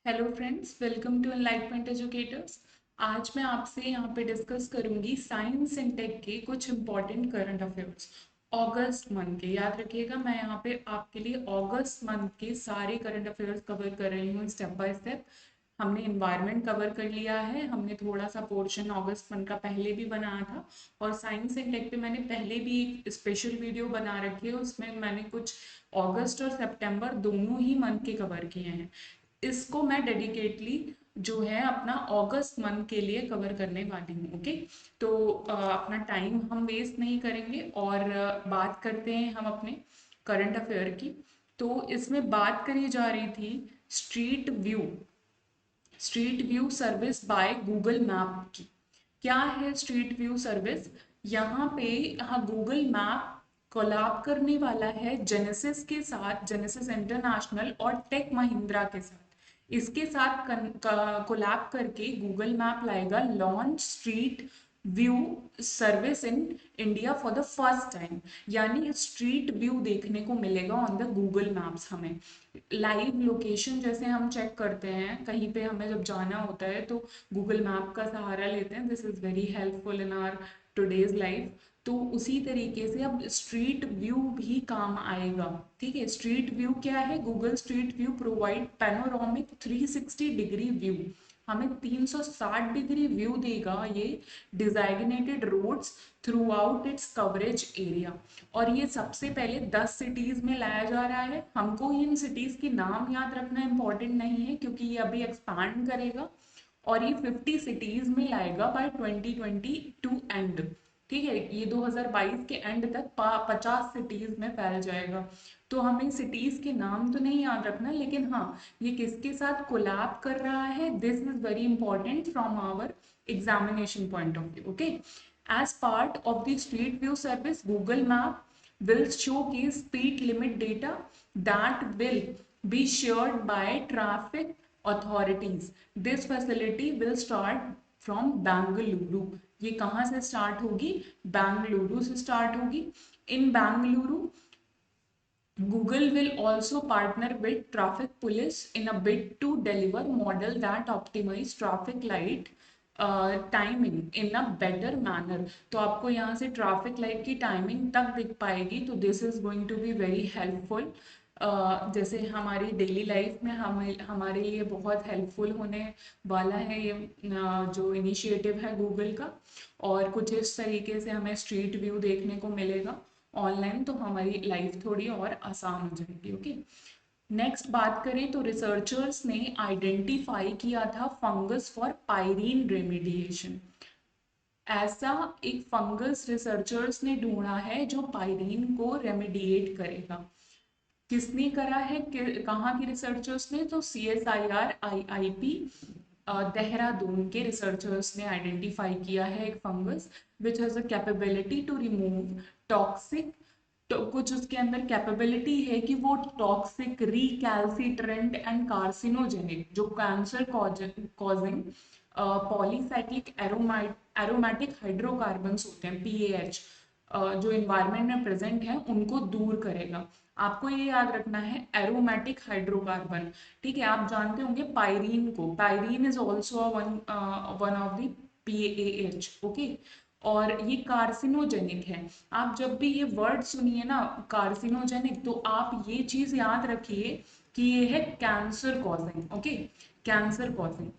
Hello friends, welcome to Enlightenment Educators. आज मैं आपसे यहाँ पे डिस्कस करूँगी साइंस एंड टेक के कुछ इम्पॉर्टेंट करंट अफेयर्स अगस्त मंथ के। याद रखिएगा, मैं यहाँ पे आपके लिए अगस्त मंथ के सारे करंट अफेयर्स कवर कर रही हूँ स्टेप बाय स्टेप। हमने इन्वायरमेंट कवर कर लिया है, हमने थोड़ा सा पोर्शन अगस्त मंथ का पहले भी बनाया था, और साइंस एंड टेक पे मैंने पहले भी एक स्पेशल वीडियो बना रखी है, उसमें मैंने कुछ अगस्त और सितंबर दोनों ही मंथ के कवर किए हैं। इसको मैं डेडिकेटली जो है अपना अगस्त मंथ के लिए कवर करने वाली हूँ। ओके, तो अपना टाइम हम वेस्ट नहीं करेंगे और बात करते हैं हम अपने करंट अफेयर की। तो इसमें बात करी जा रही थी street view service by Google map की। क्या है स्ट्रीट व्यू सर्विस? यहाँ पे हाँ, गूगल मैप कोलैब करने वाला है जेनेसिस के साथ, जेनेसिस इंटरनेशनल और टेक महिंद्रा के साथ। इसके साथ कोलैब करके गूगल मैप लाएगा launch street view service in India for the first time. यानी स्ट्रीट व्यू देखने को मिलेगा ऑन द गूगल मैप्स। हमें लाइव लोकेशन जैसे हम चेक करते हैं कहीं पे, हमें जब जाना होता है तो गूगल मैप का सहारा लेते हैं। This is very helpful in our today's life. तो उसी तरीके से अब स्ट्रीट व्यू भी काम आएगा। ठीक है, स्ट्रीट व्यू क्या है? Google street view provide panoramic 360 degree view. हमें 360 डिग्री व्यू देगा ये designated roads throughout its coverage area. और ये सबसे पहले 10 सिटीज में लाया जा रहा है। हमको इन सिटीज के नाम याद रखना इंपॉर्टेंट नहीं है, क्योंकि ये अभी एक्सपांड करेगा और ये 50 सिटीज में लाएगा बाय 2022 एंड। ठीक है, ये 2022 के एंड तक 50 सिटीज में फैल जाएगा। तो हमें सिटीज के नाम तो नहीं याद रखना, लेकिन हाँ, ये किसके साथ कोलैब कर रहा है, this is very important from our examination point of view. Okay, as part of the street view service, Google map will showcase speed limit data that will be shared by traffic authorities. This facility will start from Bangalore. ये कहाँ से start होगी? बेंगलुरु से start होगी। इन Bengaluru, Google will also partner with traffic police in a bid to deliver model that optimize traffic light timing in a better manner. तो आपको यहाँ से ट्रैफिक लाइट की टाइमिंग तक दिख पाएगी। तो this is going to be very helpful. जैसे हमारी डेली लाइफ में हमारे लिए बहुत हेल्पफुल होने वाला है ये जो इनिशिएटिव है गूगल का। और कुछ इस तरीके से हमें स्ट्रीट व्यू देखने को मिलेगा ऑनलाइन, तो हमारी लाइफ थोड़ी और आसान हो जाएगी। ओके, नेक्स्ट बात करें तो रिसर्चर्स ने आइडेंटिफाई किया था फंगस फॉर पायरीन रेमिडिएशन। ऐसा एक फंगस रिसर्चर्स ने ढूंढा है जो पायरीन को रेमिडिएट करेगा। किसने करा है? कहाँ के रिसर्चर्स ने? तो CSIR IIP देहरादून के रिसर्चर्स ने आइडेंटिफाई किया है एक fungus which has a capability to remove toxic. तो कुछ उसके अंदर कैपेबिलिटी है कि वो टॉक्सिक, रिकैल्सिट्रेंट एंड कार्सिनोजेनिक, जो cancer causing polycyclic aromatic hydrocarbons होते हैं, PAH, जो इन्वायरमेंट में प्रेजेंट है उनको दूर करेगा। आपको ये याद रखना है, एरोमेटिक हाइड्रोकार्बन। ठीक है, आप जानते होंगे पायरीन को, pyrene is also one of the PAH। Okay, और ये कार्सिनोजेनिक है। आप जब भी ये वर्ड सुनिए ना, कार्सिनोजेनिक, तो आप ये चीज याद रखिए कि ये है cancer causing. Okay, cancer causing,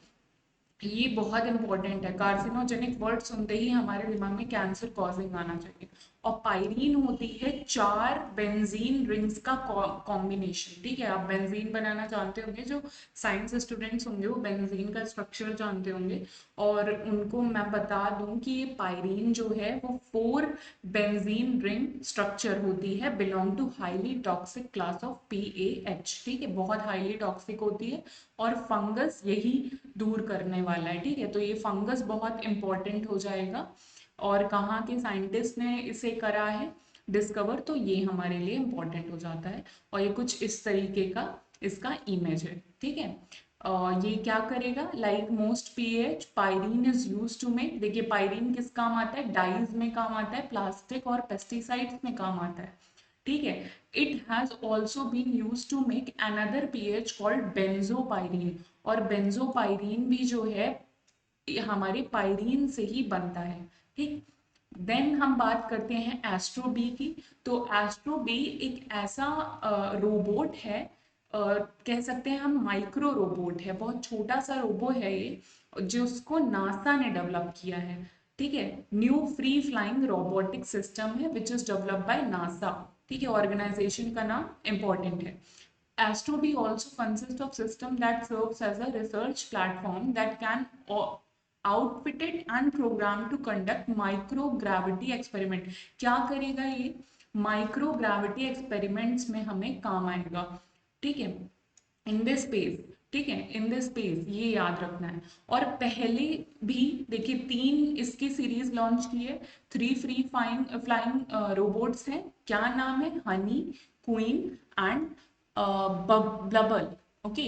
ये बहुत इंपॉर्टेंट है। कार्सिनोजेनिक वर्ड सुनते ही हमारे दिमाग में कैंसर कॉजिंग आना चाहिए। और पायरीन होती है 4 बेंजीन रिंग्स का कॉम्बिनेशन। ठीक है, आप बेंजीन बनाना जानते होंगे, जो साइंस स्टूडेंट्स होंगे वो बेंजीन का स्ट्रक्चर जानते होंगे। और उनको मैं बता दूं कि ये पायरीन जो है वो 4 बेंजीन रिंग स्ट्रक्चर होती है, belong to highly toxic class of PAH। ठीक है, बहुत हाईली टॉक्सिक होती है और फंगस यही दूर करने वाला है। ठीक है, तो ये फंगस बहुत इंपॉर्टेंट हो जाएगा। और कहाँ के साइंटिस्ट ने इसे करा है डिस्कवर, तो ये हमारे लिए इंपॉर्टेंट हो जाता है। और ये कुछ इस तरीके का इसका इमेज है। ठीक है, ये क्या करेगा? Like most PAH, pyrene is use to make. देखिए, पायरीन किस काम आता है? डाइज में काम आता है, प्लास्टिक और पेस्टिसाइड्स में काम आता है। ठीक है। It has also been use to make another PH called benzopyrene, और बेंजोपाइरीन भी जो है ये हमारे पायरीन से ही बनता है। ठीक। देन हम बात करते हैं एस्ट्रो बी की। तो एस्ट्रो बी एक ऐसा रोबोट है, कह सकते हैं हम माइक्रो रोबोट है, बहुत छोटा सा रोबो है ये, जिसको नासा ने डेवलप किया है। ठीक है। New free flying robotic system है which is developed by NASA. ठीक है, ऑर्गेनाइजेशन का नाम इंपॉर्टेंट है। Astro B also consists of system that serves as a research platform that can outfitted and programmed to conduct microgravity experiment। क्या करेगा ये? Microgravity experiments में हमें काम आएगा। ठीक है, इन दिस स्पेस। ठीक है, इन दिस स्पेस ये याद रखना है। और पहले भी देखिए 3 इसकी सीरीज लॉन्च की है, 3 फ्री फ्लाइंग रोबोट्स हैं। क्या नाम है? Honey, Queen and Bubble. Okay,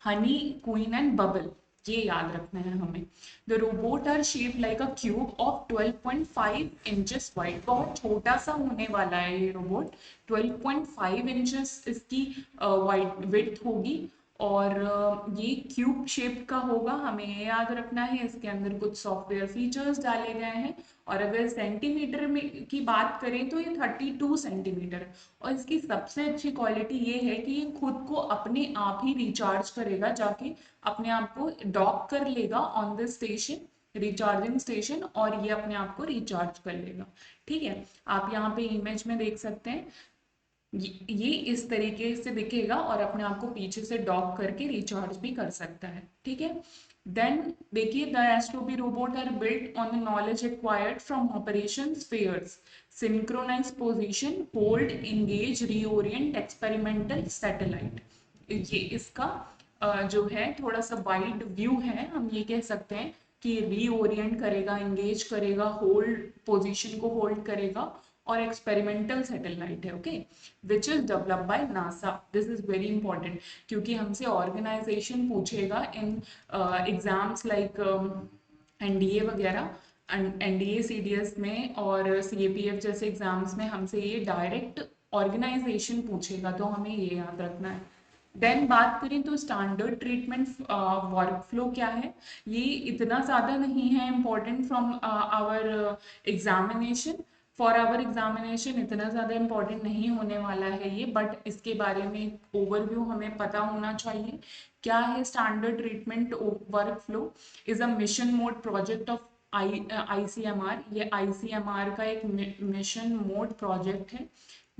Honey, Queen and Bubble, ये याद रखना है हमें। The robot are shape like a cube of 12.5 inches wide. बहुत छोटा सा होने वाला है ये रोबोट, 12.5 इंचेस इसकी वाइड विड्थ होगी, और ये क्यूब शेप का होगा। हमें ये याद रखना है, इसके अंदर कुछ सॉफ्टवेयर फीचर्स डाले गए हैं। और अगर सेंटीमीटर में की बात करें तो ये 32 सेंटीमीटर। और इसकी सबसे अच्छी क्वालिटी ये है कि ये खुद को अपने आप ही रिचार्ज करेगा, जाके अपने आप को डॉक कर लेगा on the station, recharging station, और ये अपने आप को रिचार्ज कर लेगा। ठीक है, आप यहाँ पे इमेज में देख सकते हैं, ये इस तरीके से दिखेगा और अपने आप को पीछे से डॉक करके रिचार्ज भी कर सकता है। ठीक है। देन देखिए, the Astrobee robot are built on the knowledge acquired from operation fairs, synchronise position, hold, engage, reorient, experimental satellite. ये इसका जो है थोड़ा सा वाइड व्यू है, हम ये कह सकते हैं कि रीओरिएंट करेगा, एंगेज करेगा, होल्ड, पोजीशन को होल्ड करेगा, और एक्सपेरिमेंटल सैटेलाइट है। Okay, which is develop by NASA. This is very important, क्योंकि हमसे ऑर्गेनाइजेशन पूछेगा इन एग्जाम्स लाइक एनडीए वगैरह, एनडीए सीडीएस में और सीएपीएफ जैसे एग्जाम्स में हमसे ये डायरेक्ट ऑर्गेनाइजेशन पूछेगा, तो हमें ये याद रखना है। देन बात करें तो स्टैंडर्ड ट्रीटमेंट वर्कफ्लो क्या है, ये इतना ज़्यादा नहीं है important from our examination. For our examination इतना ज़्यादा इम्पोर्टेंट नहीं होने वाला है ये, बट इसके बारे में एक ओवरव्यू हमें पता होना चाहिए। क्या है standard treatment workflow? Is a mission mode project of ICMR. ये आईसीएमआर का एक मिशन मोड प्रोजेक्ट है,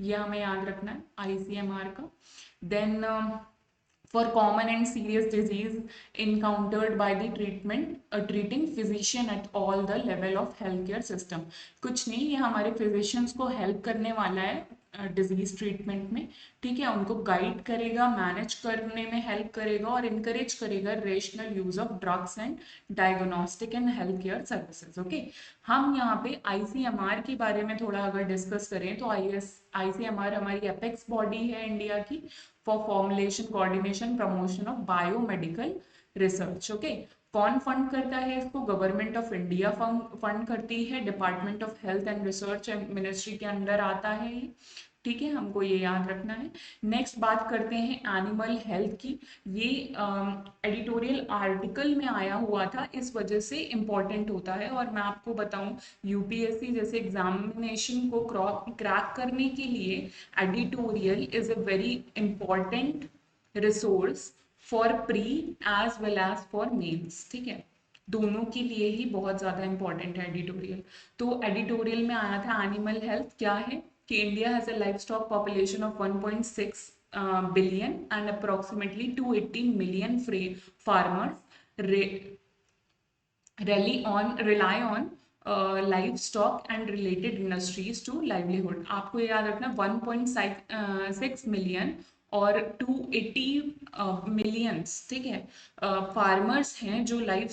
ये हमें याद रखना है आईसीएमआर का। Then for common and serious disease encountered by the treating physician at all the level of healthcare system। कुछ नहीं, ये हमारे फिजिशियंस को हेल्प करने वाला है डिजीज ट्रीटमेंट में। ठीक है, उनको गाइड करेगा, मैनेज करने में हेल्प करेगा, और इनकरेज करेगा rational use of drugs and diagnostic and health care services. Okay, हम यहाँ पे आईसीएमआर के बारे में थोड़ा अगर डिस्कस करें तो आईसीएमआर हमारी एपेक्स बॉडी है इंडिया की, for formulation, coordination, promotion of biomedical research. Okay, कौन फंड करता है इसको? गवर्नमेंट ऑफ इंडिया फंड करती है, department of health and research ministry के अंडर आता है ये। ठीक है, हमको ये याद रखना है। नेक्स्ट बात करते हैं एनिमल हेल्थ की। ये एडिटोरियल आर्टिकल में आया हुआ था, इस वजह से इम्पॉर्टेंट होता है। और मैं आपको बताऊं, यूपीएससी जैसे एग्जामिनेशन को क्रैक करने के लिए editorial is a very important resource for pre as well as for mains. ठीक है, दोनों के लिए ही बहुत ज़्यादा इंपॉर्टेंट है एडिटोरियल। तो एडिटोरियल में आया था एनिमल हेल्थ क्या है, कि India has a life stock population of 1.6 billion and approximately 280 million farmers rely on livestock and related industries to livelihood। आपको ये याद रखना 1.6 मिलियन और 280 मिलियंस, ठीक है, फार्मर्स हैं जो लाइफ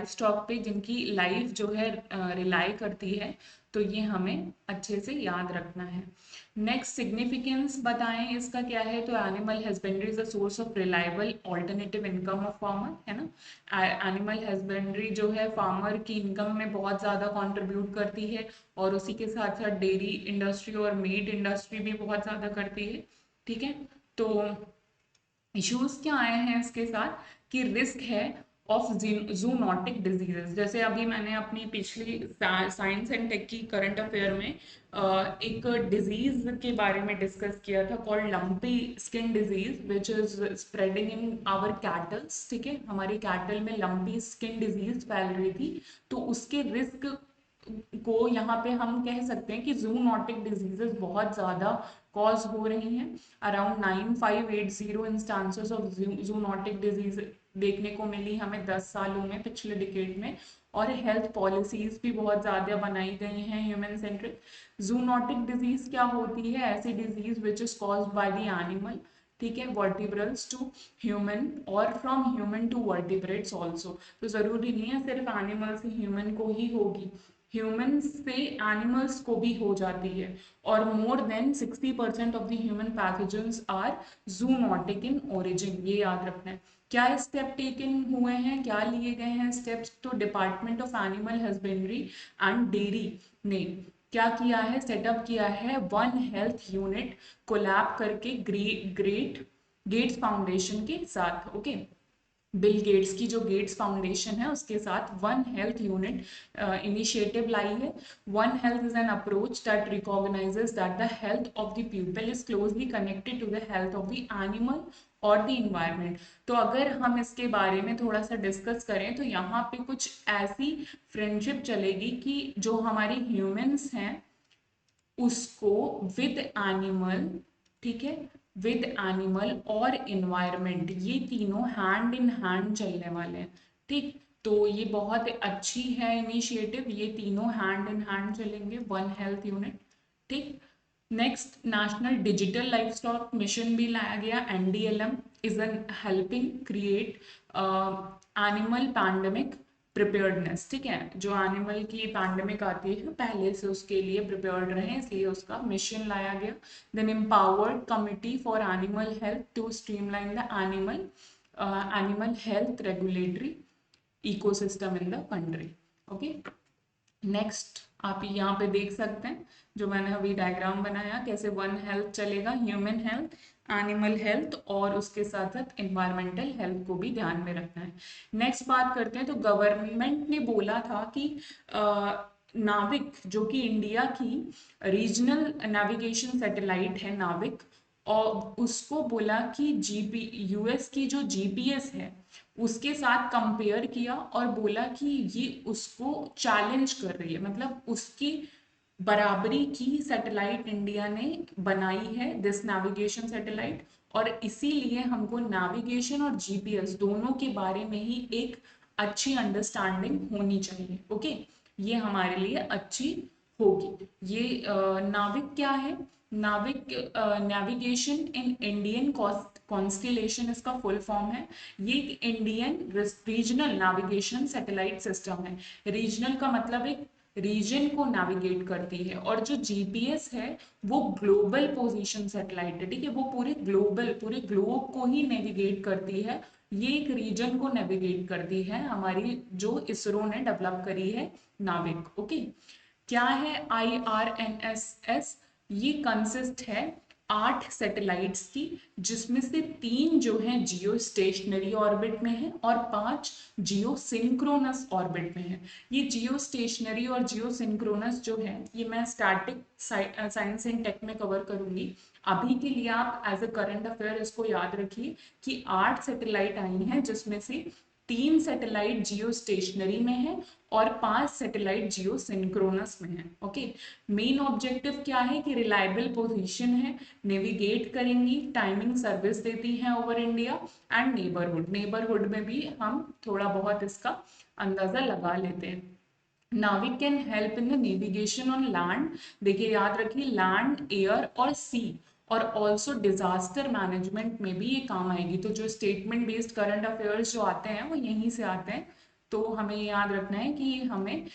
स्टॉक पे जिनकी लाइफ जो है रिलाई करती है। तो ये हमें अच्छे से याद रखना है। नेक्स्ट सिग्निफिकेंस बताएं इसका क्या है, तो animal husbandry is a source of reliable alternative income of farmer, है ना। एनिमल हस्बेंड्री जो है फार्मर की इनकम में बहुत ज़्यादा कंट्रीब्यूट करती है, और उसी के साथ साथ डेयरी इंडस्ट्री और मीट इंडस्ट्री भी बहुत ज़्यादा करती है, ठीक है। तो इश्यूज क्या आए हैं इसके साथ कि रिस्क है ऑफ जूनोटिक डिजीजेस। जैसे अभी मैंने अपनी पिछली साइंस एंड टेक की करंट अफेयर में एक डिजीज के बारे में डिस्कस किया था called lumpy skin disease which is spreading in our cattles, ठीक है। हमारे कैटल में लंपी स्किन डिजीज फैल रही थी, तो उसके रिस्क को यहाँ पे हम कह सकते हैं कि जूनोटिक डिजीजेस बहुत ज़्यादा कॉज हो रही हैं। Around 9580 instances of zoonotic disease देखने को मिली हमें 10 सालों में, पिछले डिकेड में। और हेल्थ पॉलिसीज भी बहुत ज़्यादा बनाई गई हैं ह्यूमन सेंट्रिक। जूनोटिक डिजीज क्या होती है, ऐसी disease which is caused by the animal, ठीक है, वर्टिब्रल्स टू ह्यूमन और from human to vertebrates also. तो ज़रूरी नहीं है सिर्फ एनिमल से ह्यूमन को ही होगी, ह्यूमन से एनिमल्स को भी हो जाती है। और more than 60% of the human pathogens are zoonotic in origin, ये याद रखना है। क्या स्टेप टेकन हुए हैं, क्या लिए गए हैं स्टेप्स, तो department of animal husbandry and dairy ने क्या किया है, सेटअप किया है वन हेल्थ यूनिट कोलैब करके ग्रेट गेट्स फाउंडेशन के साथ, ओके। बिल गेट्स की जो गेट्स फाउंडेशन है उसके साथ वन हेल्थ यूनिट इनिशिएटिव लाई है। One health is an approach that recognises that the health of the people is closely connected to the health of the animal और the environment. तो अगर हम इसके बारे में थोड़ा सा डिस्कस करें तो यहाँ पे कुछ ऐसी फ्रेंडशिप चलेगी कि जो हमारे ह्यूमंस हैं उसको विद एनिमल, ठीक है, विद एनिमल और इन्वायरमेंट, ये तीनों हैंड इन हैंड चलने वाले हैं, ठीक। तो ये बहुत अच्छी है इनिशिएटिव, ये तीनों हैंड इन हैंड चलेंगे, वन हेल्थ यूनिट, ठीक। Next national digital life stock mission भी लाया गया, NDLM is an helping create animal pandemic preparedness, ठीक है। जो एनिमल की पैंडेमिक आती है पहले से उसके लिए प्रिपेयर्ड रहे, इसलिए उसका मिशन लाया गया। Then empowered committee for animal health to streamline the animal health regulatory ecosystem in the country, okay. Next आप यहाँ पे देख सकते हैं जो मैंने अभी डायग्राम बनाया, कैसे वन हेल्थ चलेगा, ह्यूमन हेल्थ, एनिमल हेल्थ और उसके साथ साथ इन्वायरमेंटल हेल्थ को भी ध्यान में रखना है। नेक्स्ट बात करते हैं, तो गवर्नमेंट ने बोला था कि नाविक जो कि इंडिया की रीजनल नेविगेशन सैटेलाइट है नाविक, और उसको बोला कि जीपी यूएस की जो जीपीएस है उसके साथ कंपेयर किया और बोला कि ये उसको चैलेंज कर रही है, मतलब उसकी बराबरी की सैटेलाइट इंडिया ने बनाई है, दिस नेविगेशन सैटेलाइट। और इसीलिए हमको नेविगेशन और जीपीएस दोनों के बारे में ही एक अच्छी अंडरस्टैंडिंग होनी चाहिए, ओके। ये हमारे लिए अच्छी होगी। ये नाविक क्या है, नाविक नेविगेशन इन इंडियन कॉन्स्टिलेशन इसका फुल फॉर्म है। ये एक Indian regional navigation satellite system है। रीजनल का मतलब एक रीजन को नेविगेट करती है, और जो जीपीएस है वो ग्लोबल पोजीशन सैटेलाइट है, ठीक है, वो पूरे ग्लोब को ही नेविगेट करती है। ये एक रीजन को नेविगेट करती है, हमारी जो इसरो ने डेवलप करी है नाविक, ओके। क्या है IRNSS, ये कंसिस्ट है 8 सैटेलाइट्स की, जिसमें से 3 जो हैं जियो स्टेशनरी ऑर्बिट में है और 5 जियो सिंक्रोनस ऑर्बिट में है। ये जियो स्टेशनरी और जियो सिंक्रोनस जो है ये मैं स्टैटिक साइंस एंड टेक में कवर करूंगी। अभी के लिए आप एज अ करंट अफेयर इसको याद रखिए कि 8 सैटेलाइट आई हैं, जिसमें से 3 सैटेलाइट जियो स्टेशनरी में है और 5 सैटेलाइट जियो सिंक्रोनस में है, ओके। मेन ऑब्जेक्टिव क्या है कि रिलायबल पोजीशन है, नेविगेट करेंगी, टाइमिंग सर्विस देती हैं ओवर इंडिया एंड नेबरहुड में भी हम थोड़ा बहुत इसका अंदाजा लगा लेते हैं। नाविक can help in the navigation on land, देखिए याद रखिए लैंड, एयर और सी, और ऑल्सो डिजास्टर मैनेजमेंट में भी ये काम आएगी। तो जो स्टेटमेंट बेस्ड करंट अफेयर्स जो आते हैं वो यहीं से आते हैं। तो हमें याद रखना है कि हमें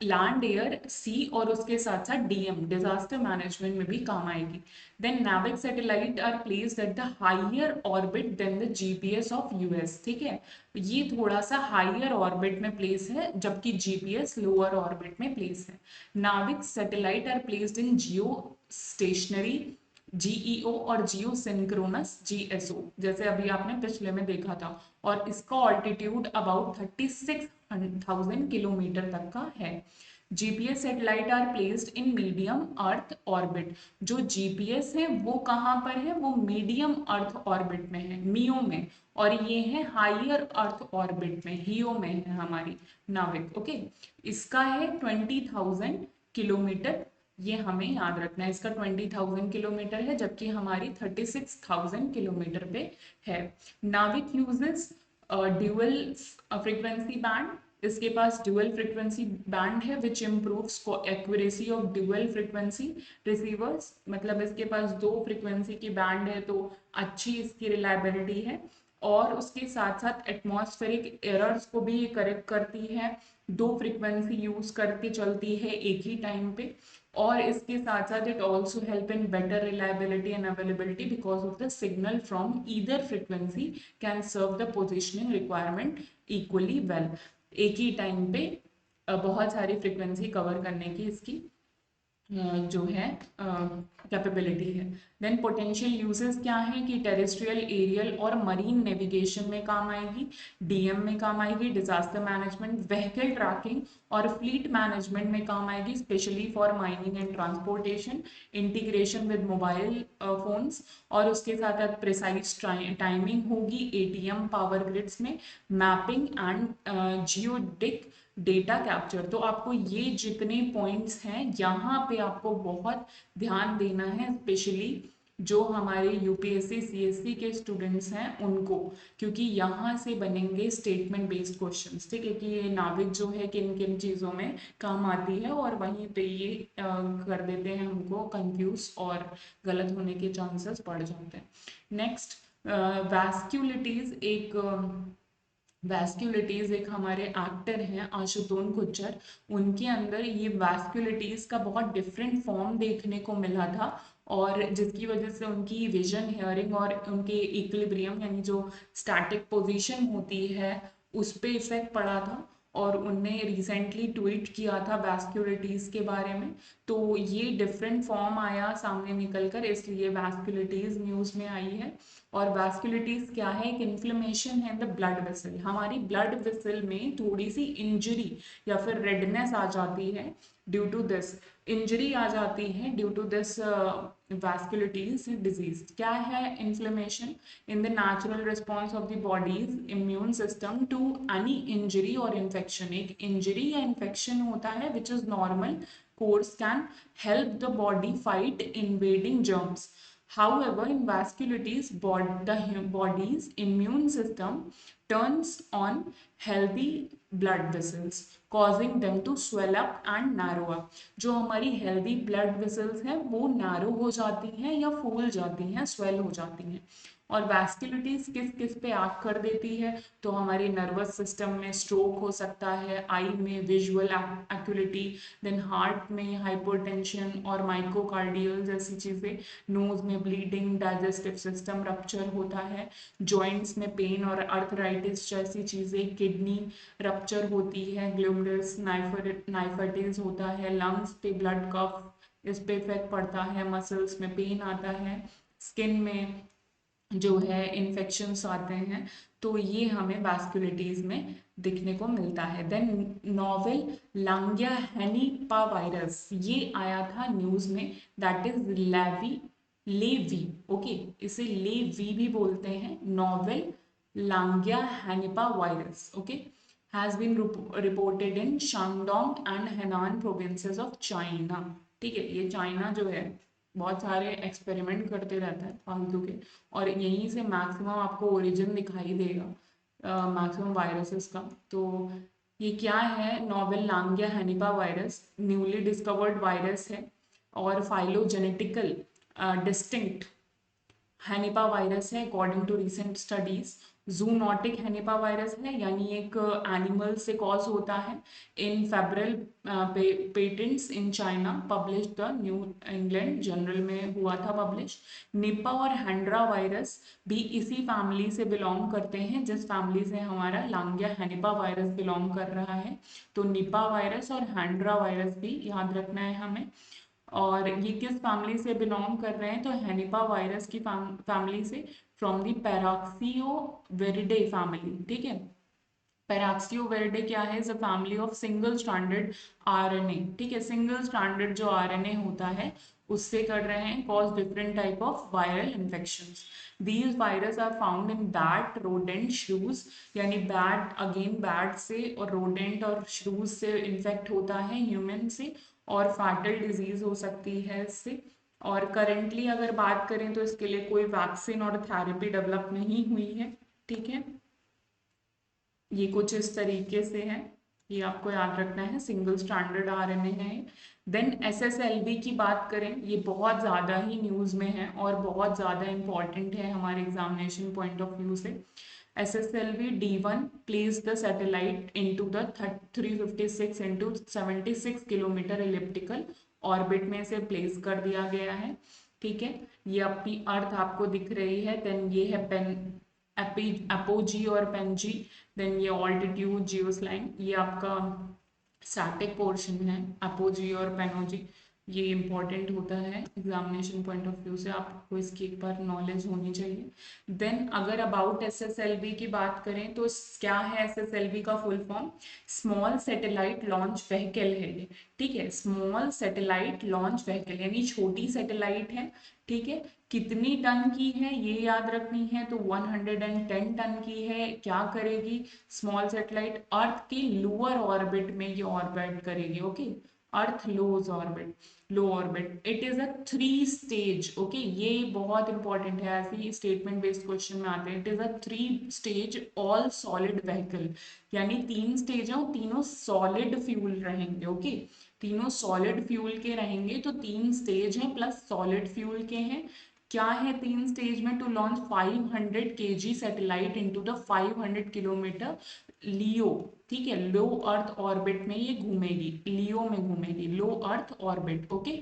लैंड, एयर, सी और उसके साथ साथ डीएम डिजास्टर मैनेजमेंट में भी काम आएगी। Then NavIC satellite are placed at the higher orbit than the GPS of US. ठीक है, ये थोड़ा सा हायर ऑर्बिट में प्लेस है जबकि जीपीएस लोअर ऑर्बिट में प्लेस है। NavIC satellite are placed in geostationary GEO और जियो सिंक्रोनस जीएसओ, जैसे अभी आपने पिछले में देखा था। और इसका ऑल्टीट्यूड अबाउट 36,000 किलोमीटर तक का है। GPS satellite are placed in medium earth orbit. जो जीपीएस है वो कहाँ पर है, वो मीडियम अर्थ ऑर्बिट में है, मियो में, और ये है हायर अर्थ ऑर्बिट में, हियो में है हमारी नाविक। ओके, इसका है 20,000 किलोमीटर, ये हमें याद रखना है। इसका 20,000 किलोमीटर है जबकि हमारी 36,000 किलोमीटर पे है। नाविक यूजेस ड्यूअल फ्रीक्वेंसी बैंड, इसके पास ड्यूअल फ्रीक्वेंसी बैंड है which improves accuracy of dual frequency receivers. मतलब इसके पास दो फ्रीक्वेंसी की बैंड है तो अच्छी इसकी रिलायबिलिटी है। और उसके साथ साथ एटमॉस्फेरिक एरर्स को भी ये करेक्ट करती है, दो फ्रीक्वेंसी यूज करके चलती है एक ही टाइम पे। और इसके साथ साथ it also help in better reliability and availability because of the signal from either frequency can serve the positioning requirement equally well. एक ही टाइम पे बहुत सारी फ्रीक्वेंसी कवर करने की इसकी जो है कैपेबिलिटी है। देन पोटेंशियल यूजेस क्या है कि टेरेस्ट्रियल, एरियल और मरीन नेविगेशन में काम आएगी, डीएम में काम आएगी, डिजास्टर मैनेजमेंट, व्हीकल ट्रैकिंग और फ्लीट मैनेजमेंट में काम आएगी, specially for mining and transportation, integration with mobile phones, और उसके साथ साथ प्रिसाइज टाइमिंग होगी एटीएम पावर ग्रिड्स में, मैपिंग एंड जियोडिक डेटा कैप्चर। तो आपको ये जितने पॉइंट्स हैं यहाँ पे आपको बहुत ध्यान देना है, स्पेशली जो हमारे यूपीएससी सीएससी के स्टूडेंट्स हैं उनको, क्योंकि यहाँ से बनेंगे स्टेटमेंट बेस्ड क्वेश्चंस। ठीक है, कि ये नाविक जो है किन किन चीज़ों में काम आती है, और वहीं पे ये कर देते हैं हमको कंफ्यूज और गलत होने के चांसेस बढ़ जाते हैं। नेक्स्ट, वैस्क्यूलिटीज वैस्क्यूलिटीज एक हमारे एक्टर हैं आशुतोष गुज्जर, उनके अंदर ये वैस्क्यूलिटीज का बहुत डिफरेंट फॉर्म देखने को मिला था, और जिसकी वजह से उनकी विजन, हियरिंग और उनके इक्विलिब्रियम यानी जो स्टैटिक पोजीशन होती है उस पे इफेक्ट पड़ा था। और उनने रिसेंटली ट्वीट किया था वैस्क्यूलिटीज के बारे में। तो ये डिफरेंट फॉर्म आया सामने निकल कर, इसलिए वैस्क्यूलिटीज न्यूज में आई है। और वैस्कुलिटीज क्या है, एक इन्फ्लेमेशन है इन द ब्लड वेसल। हमारी ब्लड वेसल में थोड़ी सी इंजरी या फिर रेडनेस आ जाती है ड्यू टू दिस, इंजरी आ जाती है due to this vasculitis disease. क्या है inflammation in the natural response of the body's immune system to any injury और इन्फेक्शन। एक इंजरी या इन्फेक्शन होता है which is normal course, can help the body fight invading germs. However, in vasculitis, the body's immune system turns on healthy blood vessels, causing them to swell up and narrow up. जो हमारी healthy blood vessels हैं वो narrow हो जाती हैं या फूल जाती हैं, swell हो जाती हैं। और वैस्कुलिटीज किस किस पे एक्ट कर देती है, तो हमारे नर्वस सिस्टम में स्ट्रोक हो सकता है, आई में विजुअल एक्यूलिटी, देन हार्ट में हाइपरटेंशन और माइक्रोकार्डियल जैसी चीज़ें, नोज में ब्लीडिंग, डाइजेस्टिव सिस्टम रप्चर होता है, जॉइंट्स में पेन और अर्थराइटिस जैसी चीज़ें, किडनी रप्चर होती है, ग्लूमरस नाइफर्टिस होता है, लंग्स पे ब्लड कफ इस पे इफेक्ट पड़ता है, मसल्स में पेन आता है, स्किन में जो है इन्फेक्शंस आते हैं। तो ये हमें वैस्कुलिटीज में दिखने को मिलता है। Then novel Langya henipavirus, ये आया था न्यूज में, दैट इज लेवी। ओके, इसे लेवी भी बोलते हैं, novel Langya henipavirus. Okay, has been reported in Shandong and Henan provinces of China. ठीक है, ये चाइना जो है बहुत सारे एक्सपेरिमेंट करते रहता है फालतू के, और यहीं से मैक्सिमम आपको ओरिजिन दिखाई देगा मैक्सिमम वायरसेस का। तो ये क्या है, novel Langya henipavirus newly discovered virus है और फाइलोजेनेटिकल डिस्टिंक्ट हैनिपा वायरस है according to recent studies. Zoonotic henipavirus है, यानी एक एनिमल से कॉज होता है। In febrile patients in China publish the New England journal में हुआ था पब्लिश। निपा और हैंड्रा वायरस भी इसी फैमिली से बिलोंग करते हैं जिस फैमिली से हमारा लांगिया हैनिपा वायरस बिलोंग कर रहा है। तो निपा वायरस और हैंड्रा वायरस भी याद रखना है हमें। और ये किस फैमिली से बिलोंग कर रहे हैं, तो हेनिपा वायरस की फैमिली से, फ्रॉम दी पैराक्सियोवेरिडे फैमिली। ठीक है, पैराक्सियोवेरिडे क्या है, is a family of single stranded RNA. ठीक है, सिंगल स्ट्रैंडेड जो आरएनए होता है उससे कर रहे हैं cause different type of viral infections. These virus are found in bat, rodent, shrews, यानी बैट, अगेन बैट से और रोडेंट और श्रूज से इन्फेक्ट होता है ह्यूमन से, और फैटल डिजीज हो सकती है इससे। और करेंटली अगर बात करें तो इसके लिए कोई वैक्सीन और थेरेपी डेवलप नहीं हुई है। ठीक है, ये कुछ इस तरीके से है, ये आपको याद रखना है, सिंगल स्ट्रैंडर्ड आरएनए है। देन एसएसएलवी की बात करें, ये बहुत ज़्यादा ही न्यूज़ में है और बहुत ज़्यादा इंपॉर्टेंट है हमारे एग्जामिनेशन पॉइंट ऑफ व्यू से। SSLV D1 placed the satellite into the 356 into 76 kilometre elliptical orbit में से प्लेस कर दिया गया है। ठीक है, ये अपनी अर्थ आपको दिख रही है। देन ये है पेन एपोजी और पेनजी। देन ये ऑल्टीट्यूड जियोस्लाइन, ये आपका स्टैटिक पोर्शन है, अपोजी और पेनोजी। ये इंपॉर्टेंट होता है एग्जामिनेशन पॉइंट ऑफ व्यू से, आपको इसकी एक बार नॉलेज होनी चाहिए। देन अगर अबाउट एसएसएलवी की बात करें तो क्या है एसएसएलवी का full form, small satellite launch vehicle है ये। ठीक है, स्मॉल सैटेलाइट लॉन्च व्हीकल यानी छोटी सैटेलाइट है। ठीक है, कितनी टन की है ये याद रखनी है, तो 110 टन की है। क्या करेगी स्मॉल सैटेलाइट, अर्थ के लोअर ऑर्बिट में ये ऑर्बिट करेगी। Okay, earth lows orbit, low orbit. It is a 3 stage. Okay, ये बहुत इंपॉर्टेंट है, ऐसे ही स्टेटमेंट बेस्ड क्वेश्चन में आते हैं। It is a 3 stage all solid vehicle, यानी 3 स्टेज है और तीनों सॉलिड फ्यूल रहेंगे। ओके, तीनों सॉलिड फ्यूल के रहेंगे, तो 3 स्टेज हैं प्लस सॉलिड फ्यूल के हैं। क्या है 3 स्टेज में, to launch 500 kg satellite into the 500 kilometre LEO. ठीक है, लो अर्थ ऑर्बिट में ये घूमेगी, लियो में घूमेगी, लो अर्थ ऑर्बिट। ओके,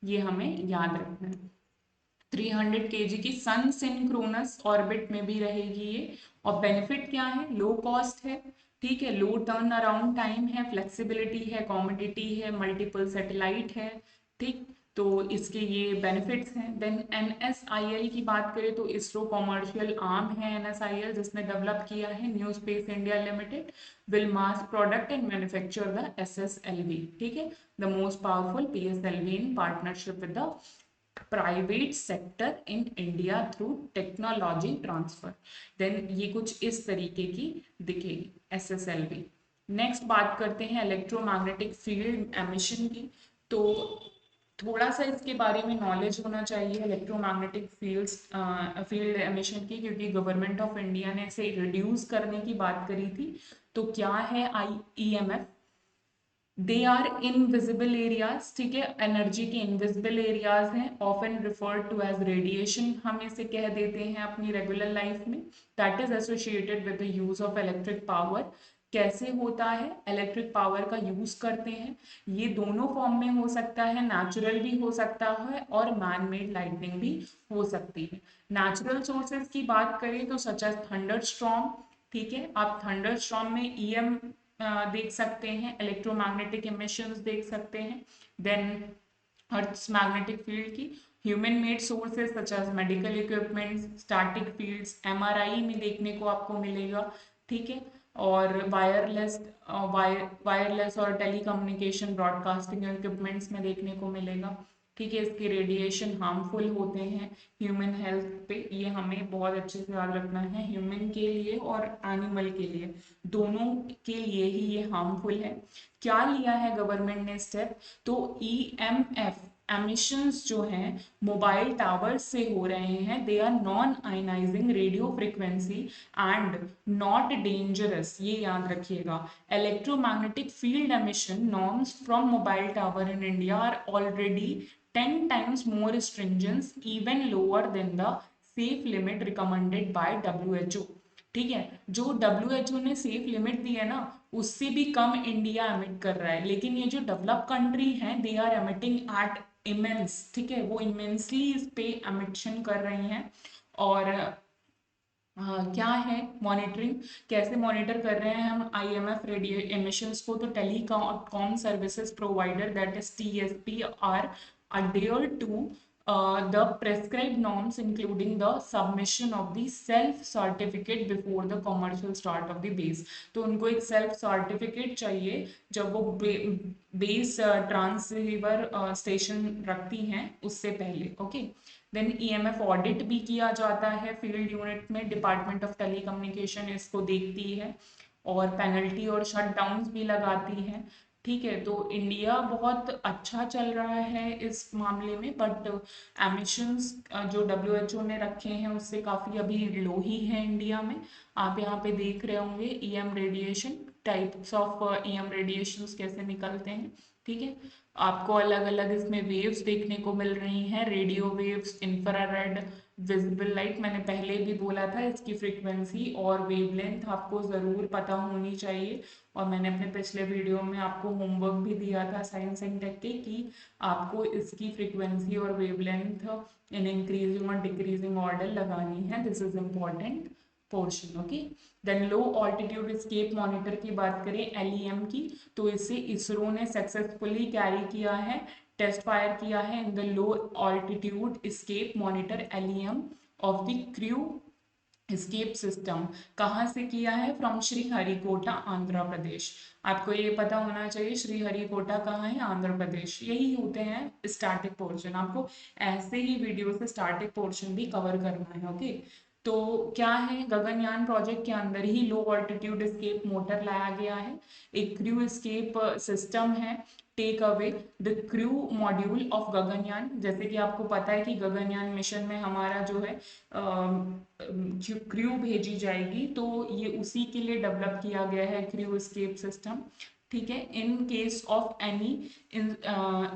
ये हमें याद रखना है। 300 kg की सन सिंक्रोनस ऑर्बिट में भी रहेगी ये। और बेनिफिट क्या है, लो कॉस्ट है। ठीक है, लो टर्न अराउंड टाइम है, फ्लेक्सिबिलिटी है, कॉमोडिटी है, मल्टीपल सैटेलाइट है। ठीक, तो इसके ये बेनिफिट्स हैं। देन NSIL की बात करें तो इसरो कॉमर्शियल आर्म है NSIL, जिसने डेवलप किया है। New Space India Limited will mass product and manufacture the SSLV। ठीक है, the most powerful PSLV in partnership with the private sector in India through technology transfer. Then ये कुछ इस तरीके की दिखेगी SSLV। नेक्स्ट बात करते हैं इलेक्ट्रोमैग्नेटिक फील्ड एमिशन की। तो थोड़ा सा इसके बारे में नॉलेज होना चाहिए इलेक्ट्रोमैग्नेटिक फील्ड एमिशन की, क्योंकि गवर्नमेंट ऑफ इंडिया ने इसे रिड्यूस करने की बात करी थी। तो क्या है EMF, they are invisible areas. ठीक है, एनर्जी के इनविजिबल एरियाज हैं, often referred to as radiation, हम इसे कह देते हैं अपनी रेगुलर लाइफ में। That is associated with the use of electric power. कैसे होता है, इलेक्ट्रिक पावर का यूज करते हैं, ये दोनों फॉर्म में हो सकता है, नेचुरल भी हो सकता है और मैन मेड लाइटनिंग भी हो सकती है। नेचुरल सोर्सेज की बात करें तो सच एज थंडर स्टॉर्म। ठीक है, आप थंडर स्टॉर्म में EM देख सकते हैं, इलेक्ट्रोमैग्नेटिक इमिशंस देख सकते हैं। देन अर्थ मैग्नेटिक फील्ड की human made sources such as medical equipments, static fields, MRI में देखने को आपको मिलेगा। ठीक है, और वायरलेस और टेलीकम्युनिकेशन ब्रॉडकास्टिंग इक्विपमेंट्स में देखने को मिलेगा। ठीक है, इसके रेडिएशन हार्मफुल होते हैं ह्यूमन हेल्थ पे, ये हमें बहुत अच्छे से याद रखना है। ह्यूमन के लिए और एनिमल के लिए, दोनों के लिए ही ये हार्मफुल है। क्या लिया है गवर्नमेंट ने स्टेप, तो EMF एमिशंस जो हैं मोबाइल टावर्स से हो रहे हैं, they are non ionising radio frequency and not dangerous, ये याद रखिएगा। Electromagnetic field emission norms from mobile tower in India are already 10 times more stringent, even lower than the safe limit recommended by WHO। ठीक है, जो WHO ने safe limit दी है ना, उससे भी कम इंडिया एमिट कर रहा है। लेकिन ये जो डेवलप कंट्री हैं, they are emitting at immense, ठीक है, वो इमेंसली इस पे एमिशन कर रही हैं। और क्या है मॉनिटरिंग, कैसे मॉनिटर कर रहे हैं हम IMF रेडियो एमिशंस को? तो telecom services provider, that is TSP, are adhere to the prescribed norms, including the submission of the self certificate before the commercial start of the base। तो उनको एक सेल्फ सर्टिफिकेट चाहिए जब वो base transceiver station रखती हैं उससे पहले। ओके, देन EMF ऑडिट भी किया जाता है फील्ड यूनिट में, डिपार्टमेंट ऑफ टेलीकम्युनिकेशन इसको देखती है और पेनल्टी और शटडाउन्स भी लगाती है। ठीक है, तो इंडिया बहुत अच्छा चल रहा है इस मामले में, बट एमिशंस जो WHO ने रखे हैं उससे काफ़ी अभी लो ही है इंडिया में। आप यहाँ पे देख रहे होंगे EM radiation, types of EM radiations कैसे निकलते हैं। ठीक है, आपको अलग अलग इसमें वेव्स देखने को मिल रही हैं, radio waves, infrared, visible light. मैंने पहले भी बोला था इसकी फ्रीक्वेंसी और वेवलेंथ आपको ज़रूर पता होनी चाहिए, और मैंने अपने पिछले वीडियो में आपको होमवर्क भी दिया था साइंस एंड टेक के कि आपको इसकी फ्रीक्वेंसी और वेवलेंथ इन इंक्रीजिंग और डिक्रीजिंग ऑर्डर लगानी है। This is important portion. Okay, then low altitude escape monitor की बात करें LEM की, तो इसे इसरो ने सक्सेसफुली कैरी किया है, टेस्ट फायर किया है in the low altitude escape monitor LEM of the crew escape system. कहाँ से किया है? फ्रॉम श्रीहरिकोटा, आंध्र प्रदेश। आपको ये पता होना चाहिए श्रीहरिकोटा कहाँ है, आंध्र प्रदेश। यही होते हैं स्टैटिक पोर्शन, आपको ऐसे ही वीडियो से स्टैटिक पोर्शन भी कवर करना है। ओके, तो क्या है, गगनयान प्रोजेक्ट के अंदर ही लो ऑल्टीट्यूड स्केप मोटर लाया गया है, एक क्रू स्केप सिस्टम है, take away the crew module of Gaganyaan. जैसे कि आपको पता है कि गगनयान मिशन में हमारा जो है क्रू भेजी जाएगी, तो ये उसी के लिए डेवलप किया गया है क्रू स्केप सिस्टम। ठीक है, in case of any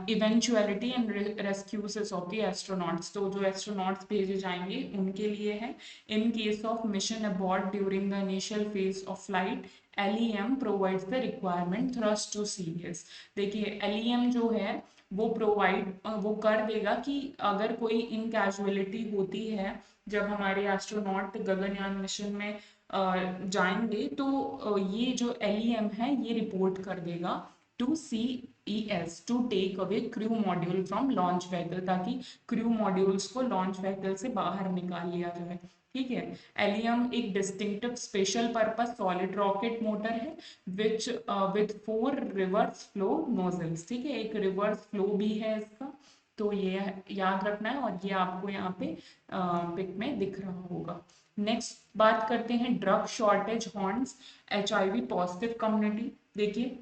eventuality and rescues of the astronauts, तो जो एस्ट्रोनॉट्स भेजे जाएंगे उनके लिए है। In case of mission abort during the initial phase of flight, LEM provides the requirement thrust to serious. देखिए LEM जो है वो कर देगा कि अगर कोई इन कैजुअलिटी होती है जब हमारे एस्ट्रोनॉट गगनयान मिशन में जाएंगे, तो ये जो LEM है ये रिपोर्ट कर देगा to CES to take away crew module from launch vehicle, ताकि क्रू मॉड्यूल्स को लॉन्च व्हीकल से बाहर निकाल लिया जाए। ठीक है, LEM एक distinctive special purpose solid rocket motor है which with 4 reverse flow nozzles. ठीक है, एक रिवर्स फ्लो भी है इसका, तो ये याद रखना है, और ये आपको यहाँ पे पिक में दिख रहा होगा। नेक्स्ट बात करते हैं drug shortage horns, HIV positive community. देखिए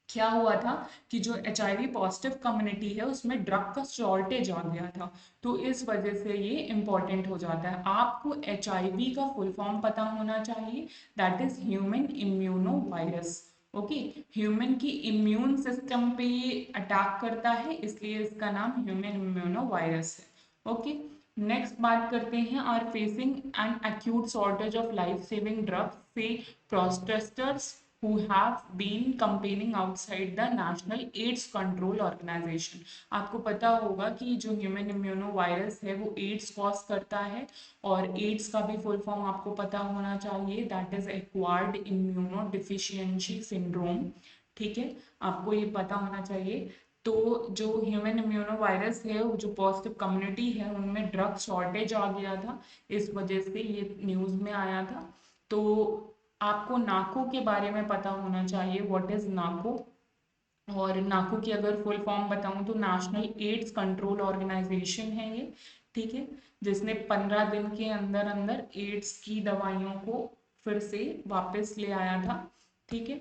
क्या हुआ था कि जो HIV पॉजिटिव कम्युनिटी है उसमें ड्रग का शॉर्टेज आ गया था, तो इस वजह से ये इंपॉर्टेंट हो जाता है। आपको HIV का फुल फॉर्म पता होना चाहिए, that is human immuno virus. Okay, human की इम्यून सिस्टम पे ये अटैक करता है, इसलिए इसका नाम ह्यूमन इम्यूनो वायरस है। ओके, नेक्स्ट बात करते हैं, are facing an acute shortage of life saving drugs से protesters who have been campaigning outside the National AIDS Control Organization। आपको पता होगा कि जो ह्यूमन इम्यूनो वायरस है वो एड्स कॉज करता है, और एड्स का भी फुल फॉर्म आपको पता होना चाहिए, that is acquired immuno deficiency syndrome. ठीक है, आपको ये पता होना चाहिए। तो जो ह्यूमन इम्यूनो वायरस है, वो जो पॉजिटिव कम्युनिटी है उनमें ड्रग शॉर्टेज आ गया था, इस वजह से ये न्यूज़ में आया था। तो आपको नाको के बारे में पता होना चाहिए, व्हाट इज नाको। और नाको की अगर फुल फॉर्म बताऊं तो नेशनल एड्स कंट्रोल ऑर्गेनाइजेशन है ये। ठीक है, जिसने 15 दिन के अंदर अंदर एड्स की दवाइयों को फिर से वापस ले आया था। ठीक है,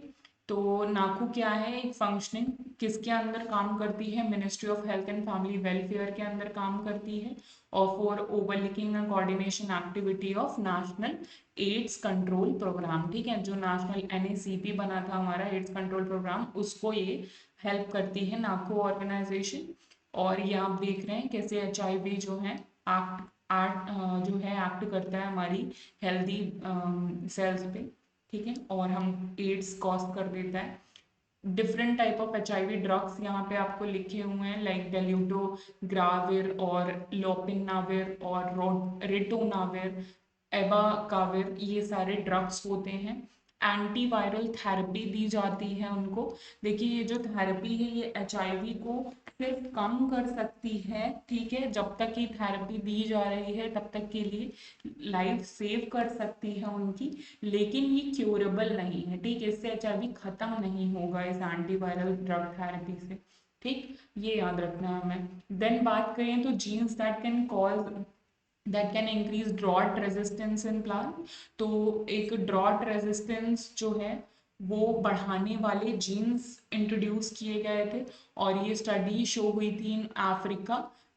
तो नाको क्या है, एक फंक्शनिंग किसके अंदर काम करती है, ministry of health and family welfare के अंदर काम करती है, और for overlooking and coordination activity of national AIDS control programme. ठीक है, जो नेशनल NACP बना था हमारा एड्स कंट्रोल प्रोग्राम, उसको ये हेल्प करती है नाको ऑर्गेनाइजेशन। और ये आप देख रहे हैं कैसे HIV जो है जो है एक्ट करता है हमारी हेल्दी सेल्स पे, ठीक है, और हम एड्स कॉज कर देता है। Different type of HIV drugs यहाँ पे आपको लिखे हुए हैं, लाइक डेल्यूटोग्राविर और लोपिनाविर और रिटोनाविर, एबाकाविर, ये सारे ड्रग्स होते हैं। एंटीवायरल थेरेपी दी जाती है उनको। देखिए ये जो थेरेपी है ये HIV को सिर्फ कम कर सकती है, ठीक है, जब तक ये थेरेपी दी जा रही है तब तक के लिए लाइफ सेव कर सकती है उनकी, लेकिन ये क्योरेबल नहीं है, ठीक है, इससे HIV खत्म नहीं होगा इस एंटीवायरल ड्रग थेरेपी से, ठीक, ये याद रखना है हमें। देन बात करें तो genes that can increase drought resistance in plant. तो एक ड्रॉट रेजिस्टेंस जो है वो बढ़ाने वाले जीन्स इंट्रोड्यूस किए गए थे, और ये स्टडी शो हुई थी इन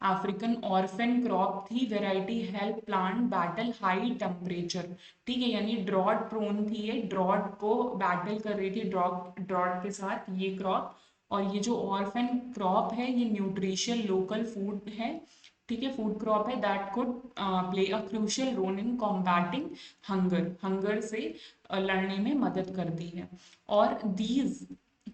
अफ्रीकन ऑर्फन क्रॉप थी variety help plant battle high temperature, ठीक है, यानी ड्रॉट प्रोन थी, ये ड्रॉट को बैटल कर रही थी ड्रॉट के साथ ये क्रॉप। और ये जो ऑर्फन क्रॉप है ये न्यूट्रिशियल लोकल फूड है, ठीक है, फूड क्रॉप है that could play a crucial role in combating hunger से लड़ने में मदद करती है। और these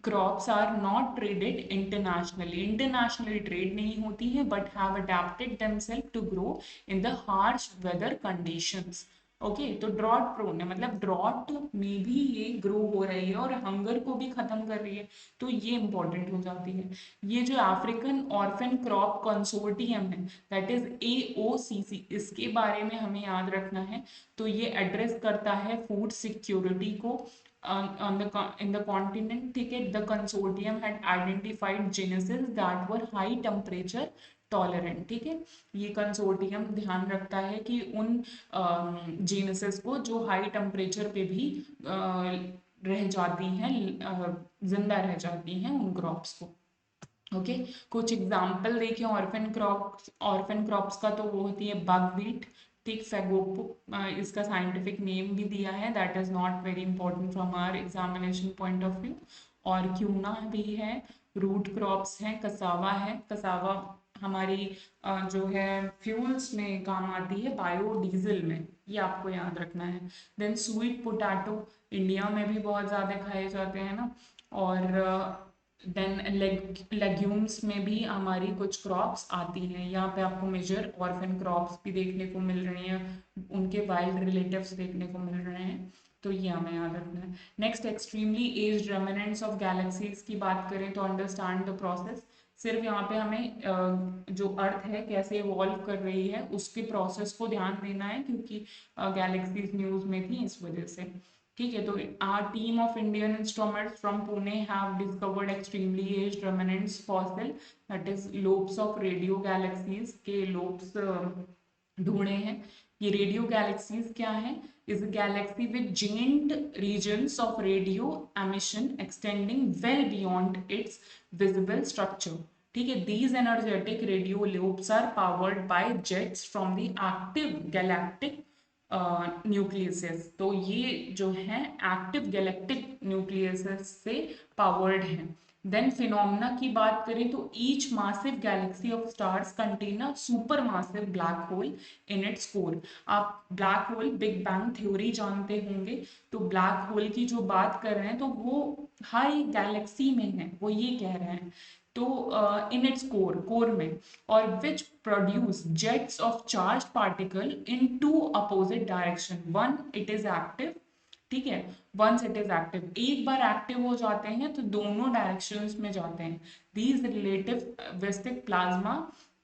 crops are not traded internationally trade नहीं होती है, but have adapted themselves to grow in the harsh weather conditions. Okay, तो ड्रॉट प्रोन है, मतलब ड्रॉट में भी ये ग्रो हो रही है और हंगर को भी खत्म कर रही है, तो ये इंपॉर्टेंट हो जाती है। ये जो अफ्रीकन ऑर्फन क्रॉप कंसोर्टियम है, दैट इज AOCC, इसके बारे में हमें याद रखना है। तो ये एड्रेस करता है फूड सिक्योरिटी को in the continent, ठीक है। The consortium had identified genesis that were high temperature tolerant, ठीक है, ये कंसोर्टियम ध्यान रखता है कि उन जीनसेस को जो हाई टेम्परेचर पे भी रह जाती हैं, जिंदा रह जाती हैं उन क्रॉप्स को। ओके, कुछ एग्जाम्पल देखें ऑर्फन क्रॉप्स का, तो वो होती है बकव्हीट, ठीक, फैगोपो इसका साइंटिफिक नेम भी दिया है, that is not very important from our examination point of view. और क्यूना भी है, रूट क्रॉप्स हैं, कसावा है, कसावा हमारी जो है फ्यूल्स में काम आती है, बायोडीजल में, ये आपको याद रखना है। देन स्वीट पोटैटो इंडिया में भी बहुत ज़्यादा खाए जाते हैं ना। और देन लेग्यूम्स में भी हमारी कुछ क्रॉप्स आती हैं, यहाँ पे आपको मेजर ऑर्फन क्रॉप्स भी देखने को मिल रही हैं, उनके वाइल्ड रिलेटिव्स देखने को मिल रहे हैं, तो ये हमें याद रखना है। Next, extremely aged remnants of galaxies की बात करें तो अंडरस्टैंड द प्रोसेस, सिर्फ यहाँ पे हमें जो अर्थ है कैसे इवॉल्व कर रही है उसके प्रोसेस को ध्यान देना है, क्योंकि गैलेक्सीज न्यूज में थी इस वजह से, ठीक है। तो our team of Indian astronomers from Pune have discovered extremely aged remnants fossil, that is lobes of radio galaxies के lobes ढूंढे हैं। ये रेडियो गैलेक्सीज क्या है? Is a galaxy with giant regions of radio emission extending well beyond its visible structure, ठीक है। These energetic radio lobes are powered by jets from the active galactic nucleuses, तो ये जो है एक्टिव गैलेक्टिक न्यूक्लियसेस से powered है। Then phenomena की बात करें तो each massive galaxy of stars contain a supermassive black hole in its core. आप black hole big bang theory जानते होंगे, तो ब्लैक होल की जो बात कर रहे हैं तो वो हर एक गैलेक्सी में है, वो ये कह रहे हैं, तो इन इट्स कोर में, और which produce jets of charge particle in two opposite direction, one it is active, ठीक है, वंस इट इज एक्टिव, एक बार एक्टिव हो जाते हैं तो दोनों डायरेक्शंस में जाते हैं। These relativistic plasma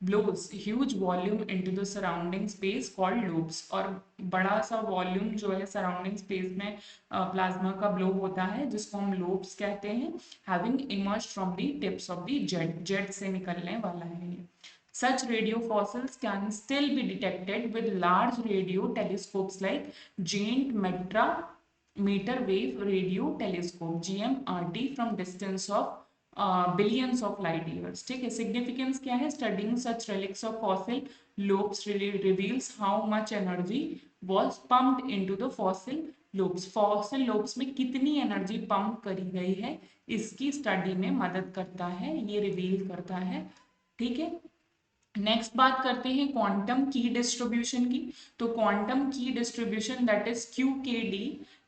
blows huge volume into the surrounding space called loops, और बड़ा सा वॉल्यूम जो है सराउंडिंग स्पेस में प्लाज्मा का ब्लो होता है, जिसको हम लूप्स कहते हैं, having emerge from the tips of the jet से निकलने वाला है ये। Such radio fossils can still be detected with large radio telescopes like Giant Meter Wave Radio Telescope (GMRT) from distance of billions of light years, ठीक है। Significance क्या है? Studying such relics of fossil lobes reveals how much energy was pumped into the fossil lobes. Fossil lobes में कितनी energy pump करी गई है इसकी स्टडी में मदद करता है, ये रिवील करता है, ठीक है। नेक्स्ट बात करते हैं क्वांटम की डिस्ट्रीब्यूशन की। तो quantum key distribution that is QKD,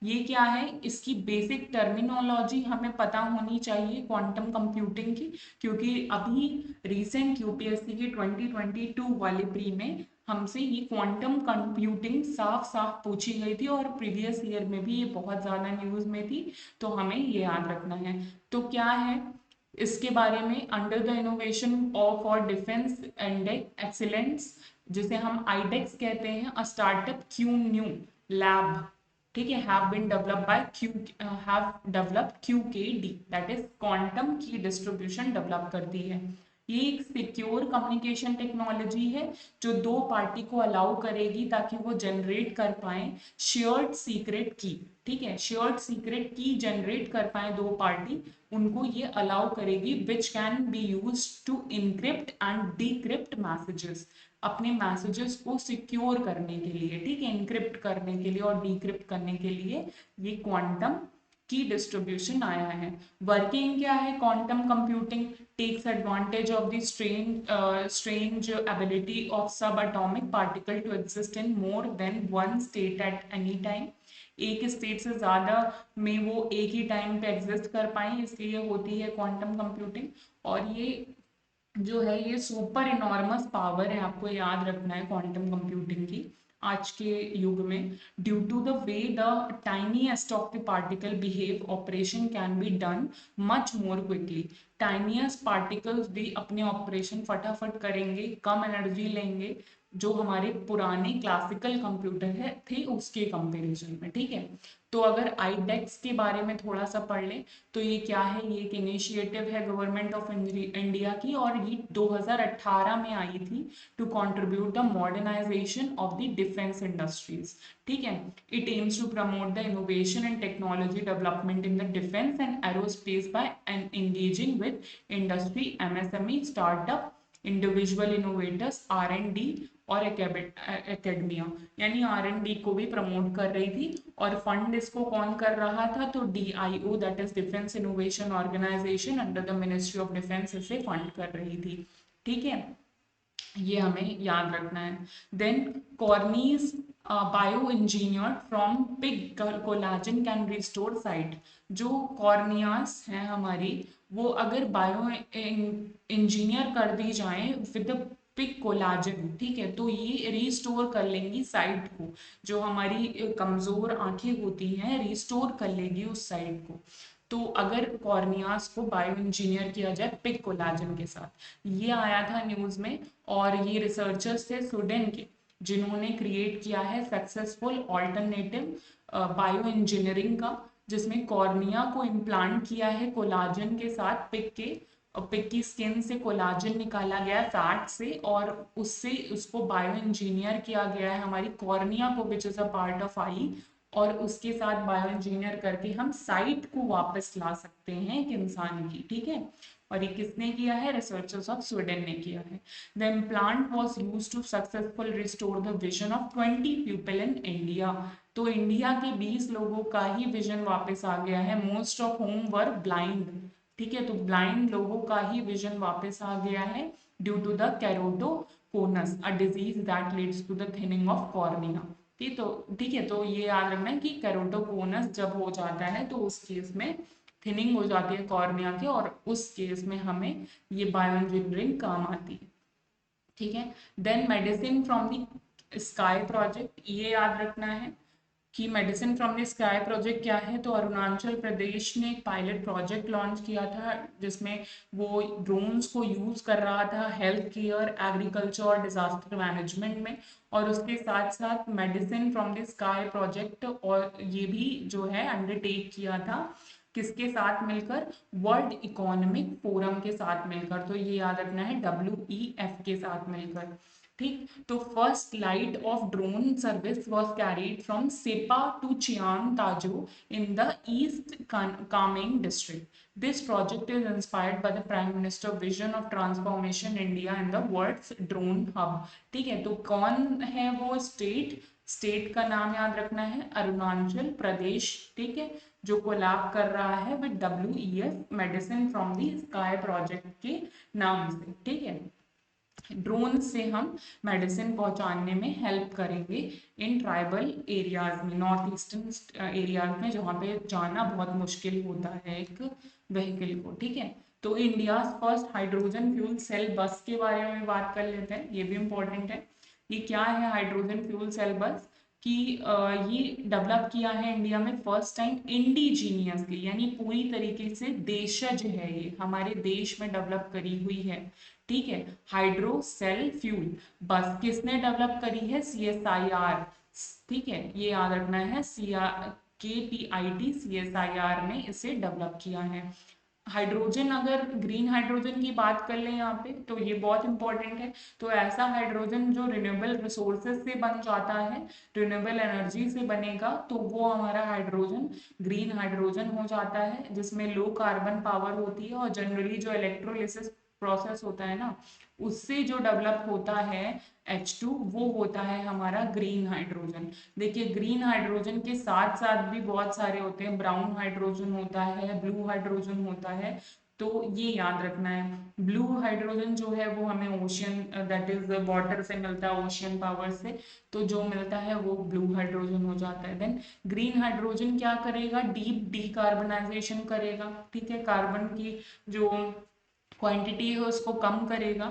ये क्या है, इसकी बेसिक टर्मिनोलॉजी हमें पता होनी चाहिए क्वांटम कंप्यूटिंग की, क्योंकि अभी रिसेंट यूपीएससी की 2022 वाले प्री में हमसे ये क्वांटम कंप्यूटिंग साफ साफ पूछी गई थी और प्रीवियस ईयर में भी ये बहुत ज़्यादा न्यूज़ में थी, तो हमें ये याद रखना है। तो क्या है इसके बारे में, अंडर द इनोवेशन ऑफ और डिफेंस एंड एक्सीलेंस, जिसे हम आईडेक्स कहते हैं, a startup QNu Lab, ठीक है, have been developed by QKD, that is quantum key distribution develop करती है। ये एक सिक्योर कम्युनिकेशन टेक्नोलॉजी है जो दो पार्टी को अलाउ करेगी ताकि वो जनरेट कर पाए शेयर्ड सीक्रेट की, ठीक है, शेयर्ड सीक्रेट की जनरेट कर पाए दो पार्टी, उनको ये अलाउ करेगी, which can be use to encrypt and decrypt messages, अपने मैसेजेस को सिक्योर करने के लिए, ठीक है, इनक्रिप्ट करने के लिए और डिक्रिप्ट करने के लिए ये क्वांटम की डिस्ट्रीब्यूशन आया है। वर्किंग क्या है, quantum computing takes advantage of the strange ability of subatomic particle to exist in more than one state at any time, एक स्टेट से ज्यादा में वो एक ही टाइम पे एग्जिस्ट कर पाए, इसलिए होती है क्वांटम कंप्यूटिंग। और ये जो है ये सुपर इनॉर्मस पावर है, आपको याद रखना है क्वांटम कंप्यूटिंग की आज के युग में। Due to the way the tiniest of the particle behave, operation can be done much more quickly, tiniest particles भी अपने ऑपरेशन फटाफट करेंगे, कम एनर्जी लेंगे, जो हमारे पुराने क्लासिकल कंप्यूटर है थे उसके कंपैरिजन में, ठीक है। तो अगर आईडेक्स के बारे में थोड़ा सा पढ़ लें तो ये क्या है, ये एक इनिशिएटिव है गवर्नमेंट ऑफ इंडिया की, और ये 2018 में आई थी to contribute the modernisation of the defence industries, ठीक है। It aims to promote the innovation and technology development in the defence and aerospace by and engaging with industry, MSME, startup, individual innovators, R&D और academia, यानी R&D को भी promote कर रही थी। और फंड इसको कौन कर रहा था, तो DIO that is defence innovation organisation under the ministry of defence इसे फंड कर रही थी, ठीक है, ये हमें याद रखना है। Then corneas bioengineered from pig collagen can restore sight, जो कॉर्नियास हैं हमारी, वो अगर बायो इंजीनियर कर दी जाए विद पिग कोलाजन, ठीक है, तो ये रिस्टोर कर लेंगी साइट को, जो हमारी कमजोर आंखें होती हैं रिस्टोर कर लेगी उस साइट को। तो अगर कॉर्नियास को बायो इंजीनियर किया जाए पिग कोलाजन के साथ, ये आया था न्यूज में। और ये रिसर्चर्स थे स्वीडन के जिन्होंने क्रिएट किया है सक्सेसफुल ऑल्टरनेटिव बायो इंजीनियरिंग का, जिसमें कॉर्निया को इम्प्लांट किया है कोलाजन के साथ, पिग की स्किन से कोलाजन निकाला गया है फैट से, और उससे उसको बायो इंजीनियर किया गया है हमारी कॉर्निया को, which is a part of eye, और उसके साथ बायो इंजीनियर करके हम साइट को वापस ला सकते हैं एक इंसान की, ठीक है। और ये किसने किया है, रिसर्चर्स ऑफ स्वीडन ने किया है। The implant was use to successful restore the vision of 20 people in India, तो इंडिया के 20 लोगों का ही विजन वापस आ गया है, most of home were blind, ठीक है, तो ब्लाइंड लोगों का ही विजन वापस आ गया है due to the keratoconus, a disease that leads to the thinning of cornea, ठीक है, तो ये याद रखना है कि कैरोटोकोनस जब हो जाता है तो उस केस में थिनिंग हो जाती है कॉर्निया की, और उस केस में हमें ये बायो इंजीनियरिंग काम आती है, ठीक है। Then medicine from the sky project, ये याद रखना है कि medicine from the sky project क्या है, तो अरुणाचल प्रदेश ने एक पायलट प्रोजेक्ट लॉन्च किया था जिसमें वो ड्रोन्स को यूज कर रहा था हेल्थ केयर, एग्रीकल्चर और डिजास्टर मैनेजमेंट में, और उसके साथ साथ medicine from the sky project, और ये भी जो है अंडरटेक किया था किसके साथ मिलकर, वर्ल्ड इकोनॉमिक फोरम के साथ मिलकर, तो ये याद रखना है WEF के साथ मिलकर, ठीक। तो first light of drone service was carried from Seppa to Chayangtajo in the East Kameng district, this project is inspired by the prime minister vision of transformation India in the world's drone hub, ठीक है। तो कौन है वो state का नाम याद रखना है, अरुणाचल प्रदेश, ठीक है, जो कोलैब कर रहा है with WEF medicine from the sky project के नाम से, ठीक है। ड्रोन से हम मेडिसिन पहुंचाने में हेल्प करेंगे इन ट्राइबल एरियाज में, नॉर्थ ईस्टर्न एरियाज में, जहाँ पे जाना बहुत मुश्किल होता है एक व्हीकल को। ठीक है, तो India first hydrogen fuel cell bus के बारे में बात कर लेते हैं, ये भी इम्पोर्टेंट है। ये क्या है हाइड्रोजन फ्यूल सेल बस, कि ये डेवलप किया है इंडिया में फर्स्ट टाइम इंडिजीनियसली, यानी पूरी तरीके से देशज है, ये हमारे देश में डेवलप करी हुई है। ठीक है, हाइड्रो सेल फ्यूल बस किसने डेवलप करी है, CSIR। ठीक है, ये याद रखना है, KPIT CSIR ने इसे डेवलप किया है। हाइड्रोजन, अगर ग्रीन हाइड्रोजन की बात कर लें यहाँ पे, तो ये बहुत इंपॉर्टेंट है। तो ऐसा हाइड्रोजन जो रिन्यूएबल रिसोर्सेज से बन जाता है, रिन्यूएबल एनर्जी से बनेगा, तो वो हमारा हाइड्रोजन ग्रीन हाइड्रोजन हो जाता है, जिसमें लो कार्बन पावर होती है, और जनरली जो इलेक्ट्रोलिसिस प्रोसेस होता है ना, उससे जो डेवलप होता है H2, वो होता है हमारा ग्रीन हाइड्रोजन। देखिए, ग्रीन हाइड्रोजन के साथ साथ भी बहुत सारे होते हैं, ब्राउन हाइड्रोजन होता है, ब्लू हाइड्रोजन होता है। तो ये याद रखना है, ब्लू हाइड्रोजन जो है वो हमें ओशियन, दैट इज वाटर से मिलता है, ओशियन पावर से, तो जो मिलता है वो ब्लू हाइड्रोजन हो जाता है। देन ग्रीन हाइड्रोजन क्या करेगा, डीप डीकार्बनाइजेशन करेगा। ठीक है, कार्बन की जो क्वांटिटी है उसको कम करेगा,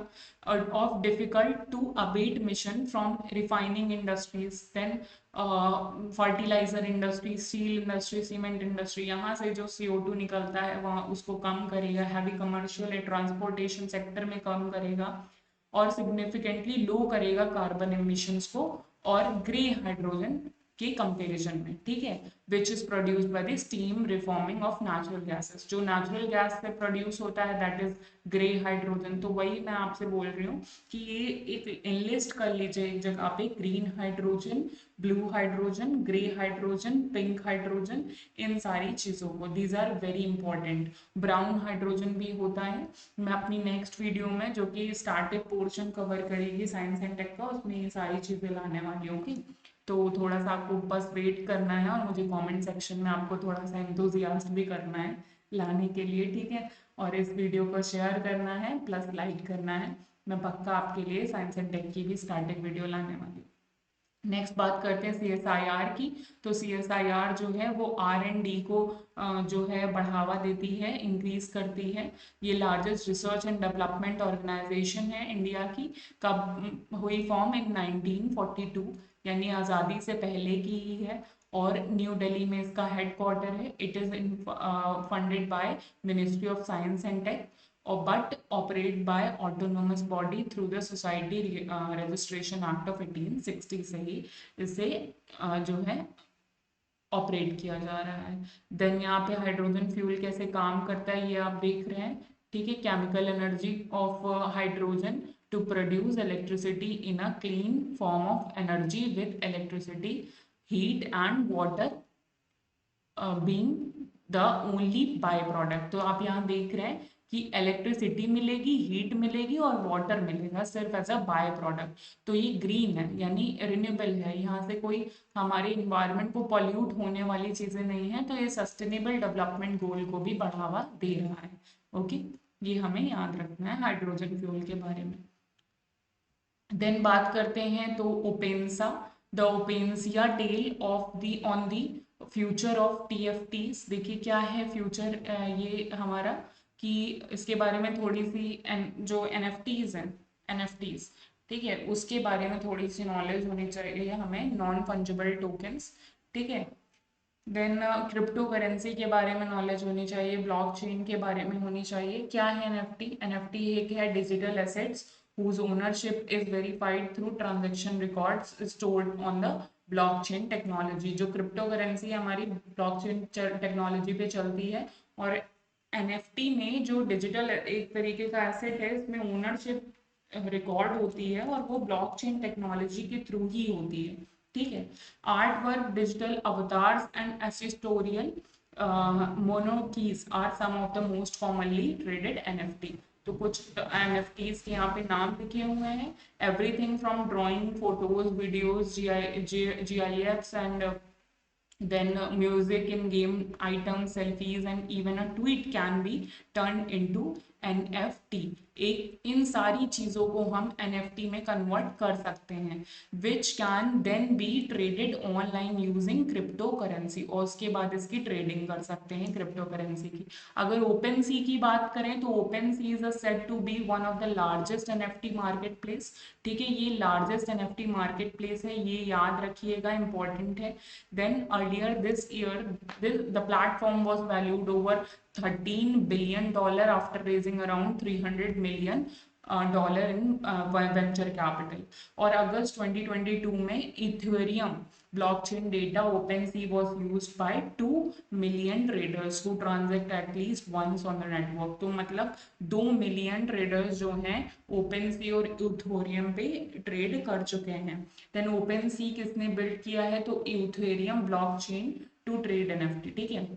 of difficult to abate mission from refining industries, then fertiliser industry, steel industry, cement industry, यहाँ से जो CO2 निकलता है वहाँ उसको कम करेगा, हैवी कमर्शियल ट्रांसपोर्टेशन सेक्टर में कम करेगा, और सिग्निफिकेंटली लो करेगा कार्बन एमिशंस को और ग्रे हाइड्रोजन के कंपैरिजन में। ठीक है, which is produced by the steam reforming of natural gases, जो नेचुरल गैस से प्रोड्यूस होता है दैट इज ग्रे हाइड्रोजन। तो वही मैं आपसे बोल रही हूँ कि ये एक इनलिस्ट कर लीजिए एक जगह पे, green hydrogen, blue hydrogen, grey hydrogen, pink hydrogen, इन सारी चीजों को, these are very important. Brown hydrogen भी होता है, मैं अपनी नेक्स्ट वीडियो में जो कि स्टार्टिंग पोर्शन कवर करेगी साइंस एंड टेक का, उसमें ये सारी चीजें लाने वाली होगी। तो थोड़ा सा आपको बस वेट करना है, और मुझे कमेंट सेक्शन में आपको थोड़ा सा एंथुजियास्ट भी करना है लाने के लिए। ठीक है, और इस वीडियो को शेयर करना है प्लस लाइक करना है। मैं पक्का आपके लिए साइंस एंड टेक की भी स्टार्टिंग वीडियो लाने वाली हूँ। नेक्स्ट बात करते हैं CSIR की। तो CSIR जो है वो R&D को जो है बढ़ावा देती है, इंक्रीज करती है। ये largest research and development organisation है इंडिया की। कब हुई फॉर्म, इन 1942, यानी आज़ादी से पहले की ही है, और न्यू दिल्ली में इसका हेडक्वार्टर है। It is funded by ministry of science and tech, or but operate by autonomous body through the Society Registration Act of 1860 से ही इसे जो है ऑपरेट किया जा रहा है। देन यहाँ पे हाइड्रोजन फ्यूल कैसे काम करता है ये आप देख रहे हैं। ठीक है, chemical energy of hydrogen to produce electricity in a clean form of energy with electricity, heat and water being the only by product. तो आप यहाँ देख रहे हैं कि इलेक्ट्रिसिटी मिलेगी, हीट मिलेगी और वाटर मिलेगा सिर्फ एज अ बाय प्रोडक्ट। तो ये ग्रीन है, यानी रिन्यूएबल है, यहाँ से कोई हमारे इन्वायरमेंट को पॉल्यूट होने वाली चीजें नहीं है। तो ये सस्टेनेबल डेवलपमेंट गोल को भी बढ़ावा दे रहा है। ओके, ये हमें याद रखना है हाइड्रोजन फ्यूल के बारे में। देन बात करते हैं तो OpenSea, the OpenSea tale of the on the future of TFTs। देखिए क्या है फ्यूचर, ये हमारा, कि इसके बारे में थोड़ी सी जो NFTs हैं, NFTs, ठीक है, उसके बारे में थोड़ी सी नॉलेज होनी चाहिए हमें, नॉन फंजिबल टोकन्स। ठीक है, देन क्रिप्टो करेंसी के बारे में नॉलेज होनी चाहिए, ब्लॉकचेन के बारे में होनी चाहिए। क्या है NFT? NFT एक है digital assets whose ownership is verified through transaction records stored on the blockchain technology। जो क्रिप्टो करेंसी हमारी ब्लॉकचेन टेक्नोलॉजी पे चलती है, और NFT में जो डिजिटल एक तरीके का एसेट है, इसमें ओनरशिप रिकॉर्ड होती है, और वो ब्लॉकचेन टेक्नोलॉजी के थ्रू ही होती है। ठीक है, artwork, digital avatars and एसिस्टोरियल मोनोकीज are some of the most commonly traded NFT। तो कुछ NFTs के यहाँ पे नाम लिखे हुए हैं, everything from drawing, photos, videos, GIFs and then music in game items, selfies and even a tweet can be turned into NFT। एक इन सारी चीज़ों को हम एनएफटी में कन्वर्ट कर सकते हैं, which can then be traded online using cryptocurrency, और उसके बाद इसकी ट्रेडिंग कर सकते हैं क्रिप्टो करेंसी की। अगर ओपन सी की बात करें तो OpenSea is said to be one of the largest NFT marketplace. ठीक है, ये लार्जेस्ट एनएफटी मार्केट प्लेस है, ये याद रखिएगा, इंपॉर्टेंट है। Then earlier this year the platform was valued over $13 billion after raising around $300 million in venture capital. और अगस्त 2022 में Ethereum blockchain data OpenSea was used by 2 million traders who transact at least once on the network। तो मतलब 2 million traders जो हैं OpenSea और Ethereum पे trade कर चुके हैं। देन OpenSea किसने बिल्ड किया है, तो Ethereum blockchain to trade NFT. ठीक है,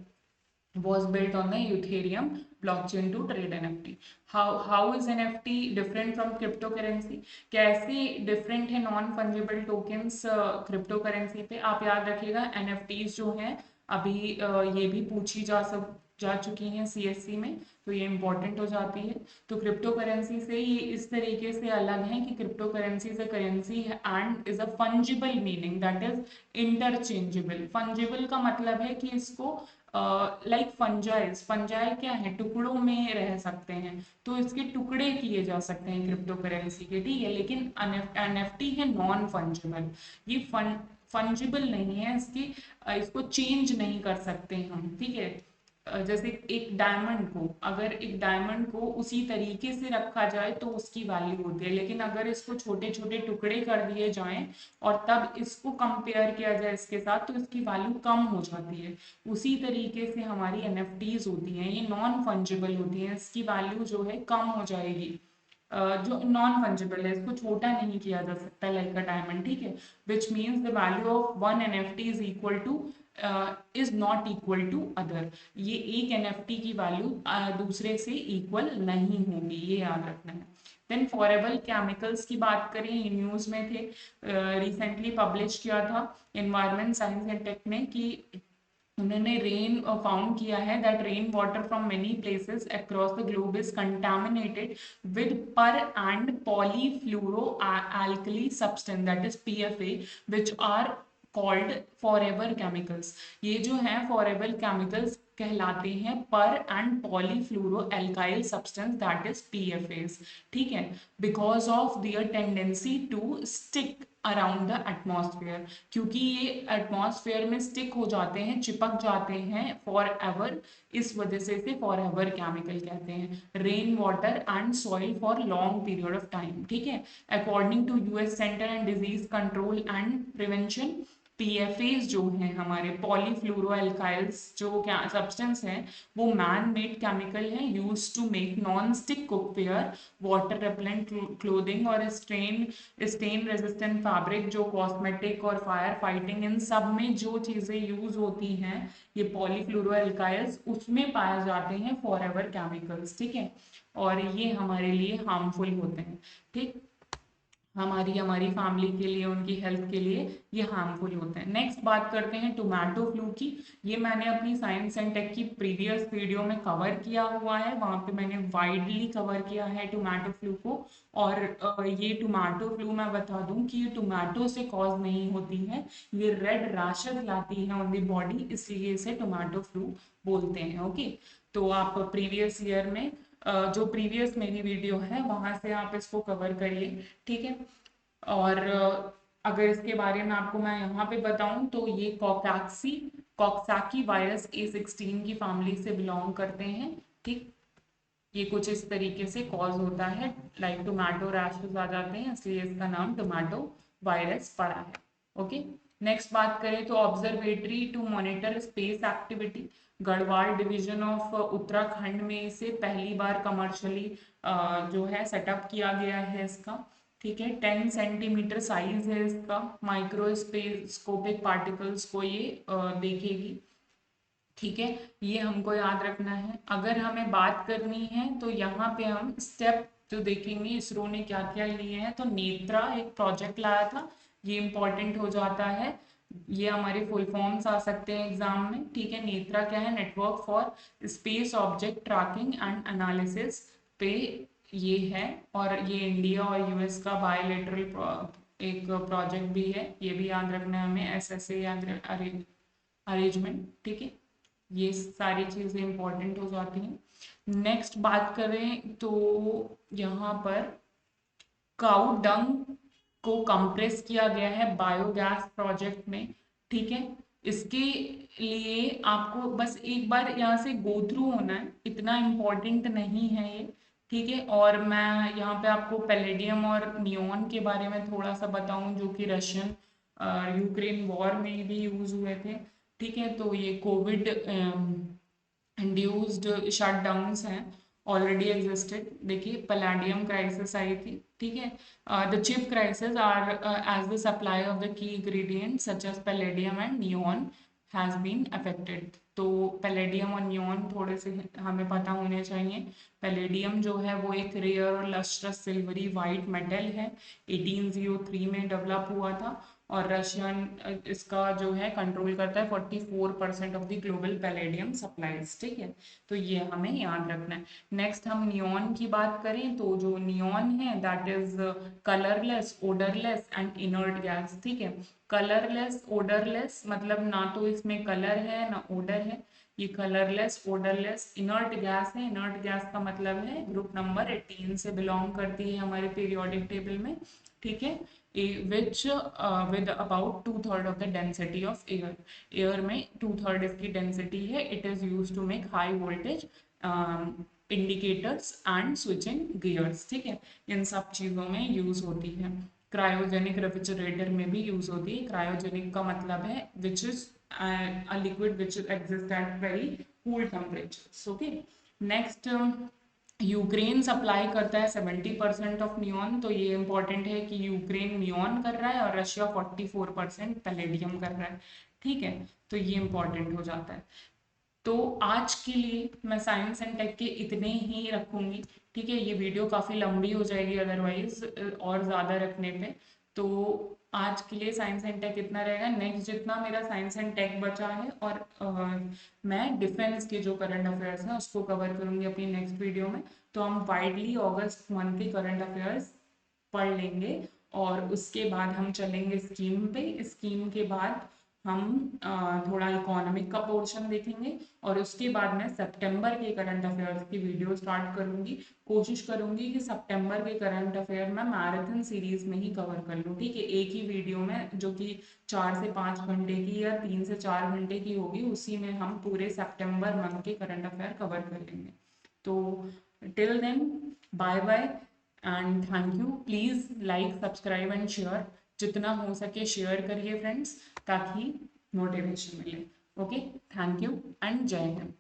was built on the Ethereum blockchain to trade NFT। How is NFT different from cryptocurrency? कैसे different है non fungible tokens crypto currency पे? आप याद रखिएगा NFTs जो हैं अभी ये भी पूछी जा चुकी हैं CSC में, तो ये इंपॉर्टेंट हो जाती है। तो क्रिप्टो करेंसी से ये इस तरीके से अलग है कि crypto currency is a currency and is a fungible, meaning that is interchangeable. Fungible का मतलब है कि इसको लाइक फंजाई क्या है, टुकड़ों में रह सकते हैं, तो इसके टुकड़े किए जा सकते हैं क्रिप्टो करेंसी के। ठीक है, लेकिन एनएफटी है नॉन फंजिबल, ये फंजिबल नहीं है, इसको चेंज नहीं कर सकते हम। ठीक है, जैसे एक डायमंड को, अगर एक डायमंड को उसी तरीके से रखा जाए तो उसकी वैल्यू होती है, लेकिन अगर इसको छोटे छोटे टुकड़े कर दिए जाएं और तब इसको कंपेयर किया जाए इसके साथ, तो इसकी वैल्यू कम हो जाती है। उसी तरीके से हमारी एनएफटीज होती हैं, ये नॉन फंजिबल होती हैं, इसकी वैल्यू जो है कम हो जाएगी। जो नॉन फंजिबल है इसको छोटा नहीं किया जा सकता लाइक अ डायमंड। ठीक है, which means the value of one NFT is equal to is not equal to other. ये एक एनएफटी की वैल्यू दूसरे से इक्वल नहीं होगी, ये याद रखना है। देन फॉरेबल केमिकल्स की बात करें, ये न्यूज में थे, रिसेंटली पब्लिश किया था एनवायरमेंट साइंस एंड टेक ने, कि उन्होंने रेन फाउंड किया है that rain water from many places across the globe is contaminated with पर and पॉलीफ्लूरो alkali substance that is PFA which are called forever chemicals। ये जो हैं forever chemicals कहलाते हैं per and polyfluoroalkyl substance that is PFAs। ठीक है, because of their tendency to stick around the atmosphere, क्योंकि ये एटमॉस्फेयर में स्टिक हो जाते हैं, चिपक जाते हैं फॉर एवर, इस वजह से इसे फॉर एवर केमिकल कहते हैं। Rain water and soil for long period of time. ठीक है, according to US centre and disease control and prevention, PFAs जो हैं हमारे पॉलीफ्लूरोएल्काइल्स जो क्या सब्सटेंस हैं, वो मैन मेड केमिकल हैं use to make non stick cookware, water repellent clothing और स्टेन रेजिस्टेंट फैब्रिक, जो कॉस्मेटिक और फायर फाइटिंग, इन सब में जो चीज़ें यूज होती हैं ये पॉलीफ्लूरोएल्काइल्स, उसमें पाए जाते हैं फॉरएवर केमिकल्स। ठीक है, और ये हमारे लिए हार्मफुल होते हैं। ठीक, हमारी हमारी फैमिली के लिए, उनकी हेल्थ के लिए ये हार्मफुल होते हैं। नेक्स्ट बात करते हैं टोमेटो फ्लू की। ये मैंने अपनी साइंस एंड टेक की प्रीवियस वीडियो में कवर किया हुआ है, वहाँ पे मैंने वाइडली कवर किया है टोमेटो फ्लू को। और ये टोमेटो फ्लू मैं बता दूं कि ये टोमेटो से कॉज नहीं होती है, ये रेड रैशेस लाती है ऑन द बॉडी, इसलिए इसे टोमेटो फ्लू बोलते हैं। ओके, तो आप प्रीवियस ईयर में जो प्रीवियस मेरी वीडियो है वहां से आप इसको कवर करिए। ठीक है, और अगर इसके बारे में आपको मैं यहाँ पे बताऊं तो ये कॉक्साकी वायरस A16 की फैमिली से बिलोंग करते हैं। ठीक, ये कुछ इस तरीके से कॉज होता है, लाइक टोमेटो रैशेस आ जाते हैं, इसलिए इसका नाम टोमेटो वायरस पड़ा है। ओके, नेक्स्ट बात करें तो observatory to monitor space activity, Garhwal division of Uttarakhand में इसे पहली बार कमर्शियली जो है सेटअप किया गया है इसका। ठीक है, 10 सेंटीमीटर साइज है इसका, माइक्रोस्कोपिक पार्टिकल्स को ये देखेगी। ठीक है, ये हमको याद रखना है। अगर हमें बात करनी है तो यहाँ पे हम स्टेप जो देखेंगे इसरो ने क्या क्या लिए हैं, तो नेत्रा एक प्रोजेक्ट लाया था, ये इंपॉर्टेंट हो जाता है, ये हमारे फुल फॉर्म्स आ सकते हैं एग्जाम में। ठीक है, नेत्रा क्या है, network for space object tracking and analysis पे ये है, और ये इंडिया और यूएस का बायलेटरल एक प्रोजेक्ट भी है, ये भी याद रखना है हमें, एसएसए अरेंजमेंट, ठीक है। ये सारी चीज़ें इंपॉर्टेंट हो जाती हैं। नेक्स्ट बात करें तो यहाँ पर काउ डंग को कंप्रेस किया गया है बायोगैस प्रोजेक्ट में, ठीक है। इसके लिए आपको बस एक बार यहाँ से गो थ्रू होना है, इतना इम्पोर्टेंट नहीं है ये, ठीक है। और मैं यहाँ पे आपको पैलेडियम और नियोन के बारे में थोड़ा सा बताऊं, जो कि रशियन यूक्रेन वॉर में भी यूज हुए थे, ठीक है। तो ये कोविड इंड्यूस्ड शटडाउन्स हैं, ऑलरेडी एग्जिस्टेड। देखिए पैलेडियम क्राइसिस आई थी, ठीक है। The chip crisis are as the supply of the key ingredient such as palladium and neon has been affected. तो पैलेडियम और नियॉन थोड़े से हमें पता होने चाहिए। पैलेडियम जो है वो एक रेयर और लस्ट्रस सिल्वरी वाइट मेटल है, 1803 में डेवलप हुआ था, और रशियन इसका जो है कंट्रोल करता है 44% of the global palladium supplies, ठीक है। तो ये हमें याद रखना है। नेक्स्ट हम नियॉन की बात करें तो जो नियॉन है that is colourless, odourless and inert gas, ठीक है। कलरलेस, ओडरलेस मतलब ना तो इसमें कलर है ना ओडर है, ये कलरलेस, ओडरलेस, इनर्ट गैस है। इनर्ट गैस का मतलब है ग्रुप नंबर 18 से बिलोंग करती है हमारे पीरियोडिक टेबल में, ठीक है। which with about 2/3 of the density of air, air में 2/3 इसकी डेंसिटी है। It is use to make high voltage indicators and switching gears, ठीक है। इन सब चीज़ों में यूज होती है। क्रायोजेनिक रेफ्रिजरेटर में भी यूज होती है। क्रायोजेनिक का मतलब है which is a liquid which exists at very cool temperatures, okay. Next Ukraine supply करता है 70% ऑफ नियॉन, तो ये इंपॉर्टेंट है कि यूक्रेन नियॉन कर रहा है और रशिया 44% पैलेडियम कर रहा है, ठीक है। तो ये इंपॉर्टेंट हो जाता है। तो आज के लिए मैं साइंस एंड टेक के इतने ही रखूंगी, ठीक है। ये वीडियो काफ़ी लंबी हो जाएगी अदरवाइज और ज़्यादा रखने पे। तो आज के लिए साइंस एंड टेक इतना रहेगा। नेक्स्ट जितना मेरा साइंस एंड टेक बचा है, और मैं डिफेंस के जो करंट अफेयर्स हैं उसको कवर करूंगी अपनी नेक्स्ट वीडियो में। तो हम वाइडली अगस्त मंथ के करंट अफेयर्स पढ़ लेंगे, और उसके बाद हम चलेंगे स्कीम पे। स्कीम के बाद हम थोड़ा इकोनॉमिक का पोर्शन देखेंगे, और उसके बाद मैं सितंबर के करंट अफेयर्स की वीडियो स्टार्ट करूंगी। कोशिश करूंगी कि सितंबर के करंट अफेयर मैं मैराथन सीरीज में ही कवर कर लूँ, ठीक है। एक ही वीडियो में, जो कि 4 से 5 घंटे की या 3 से 4 घंटे की होगी, उसी में हम पूरे सितंबर मंथ के करंट अफेयर कवर कर लेंगे। तो till then, bye bye and thank you. Please like, subscribe and share, जितना हो सके शेयर करिए फ्रेंड्स, ताकि मोटिवेशन मिले। ओके, थैंक यू एंड जय हिंद।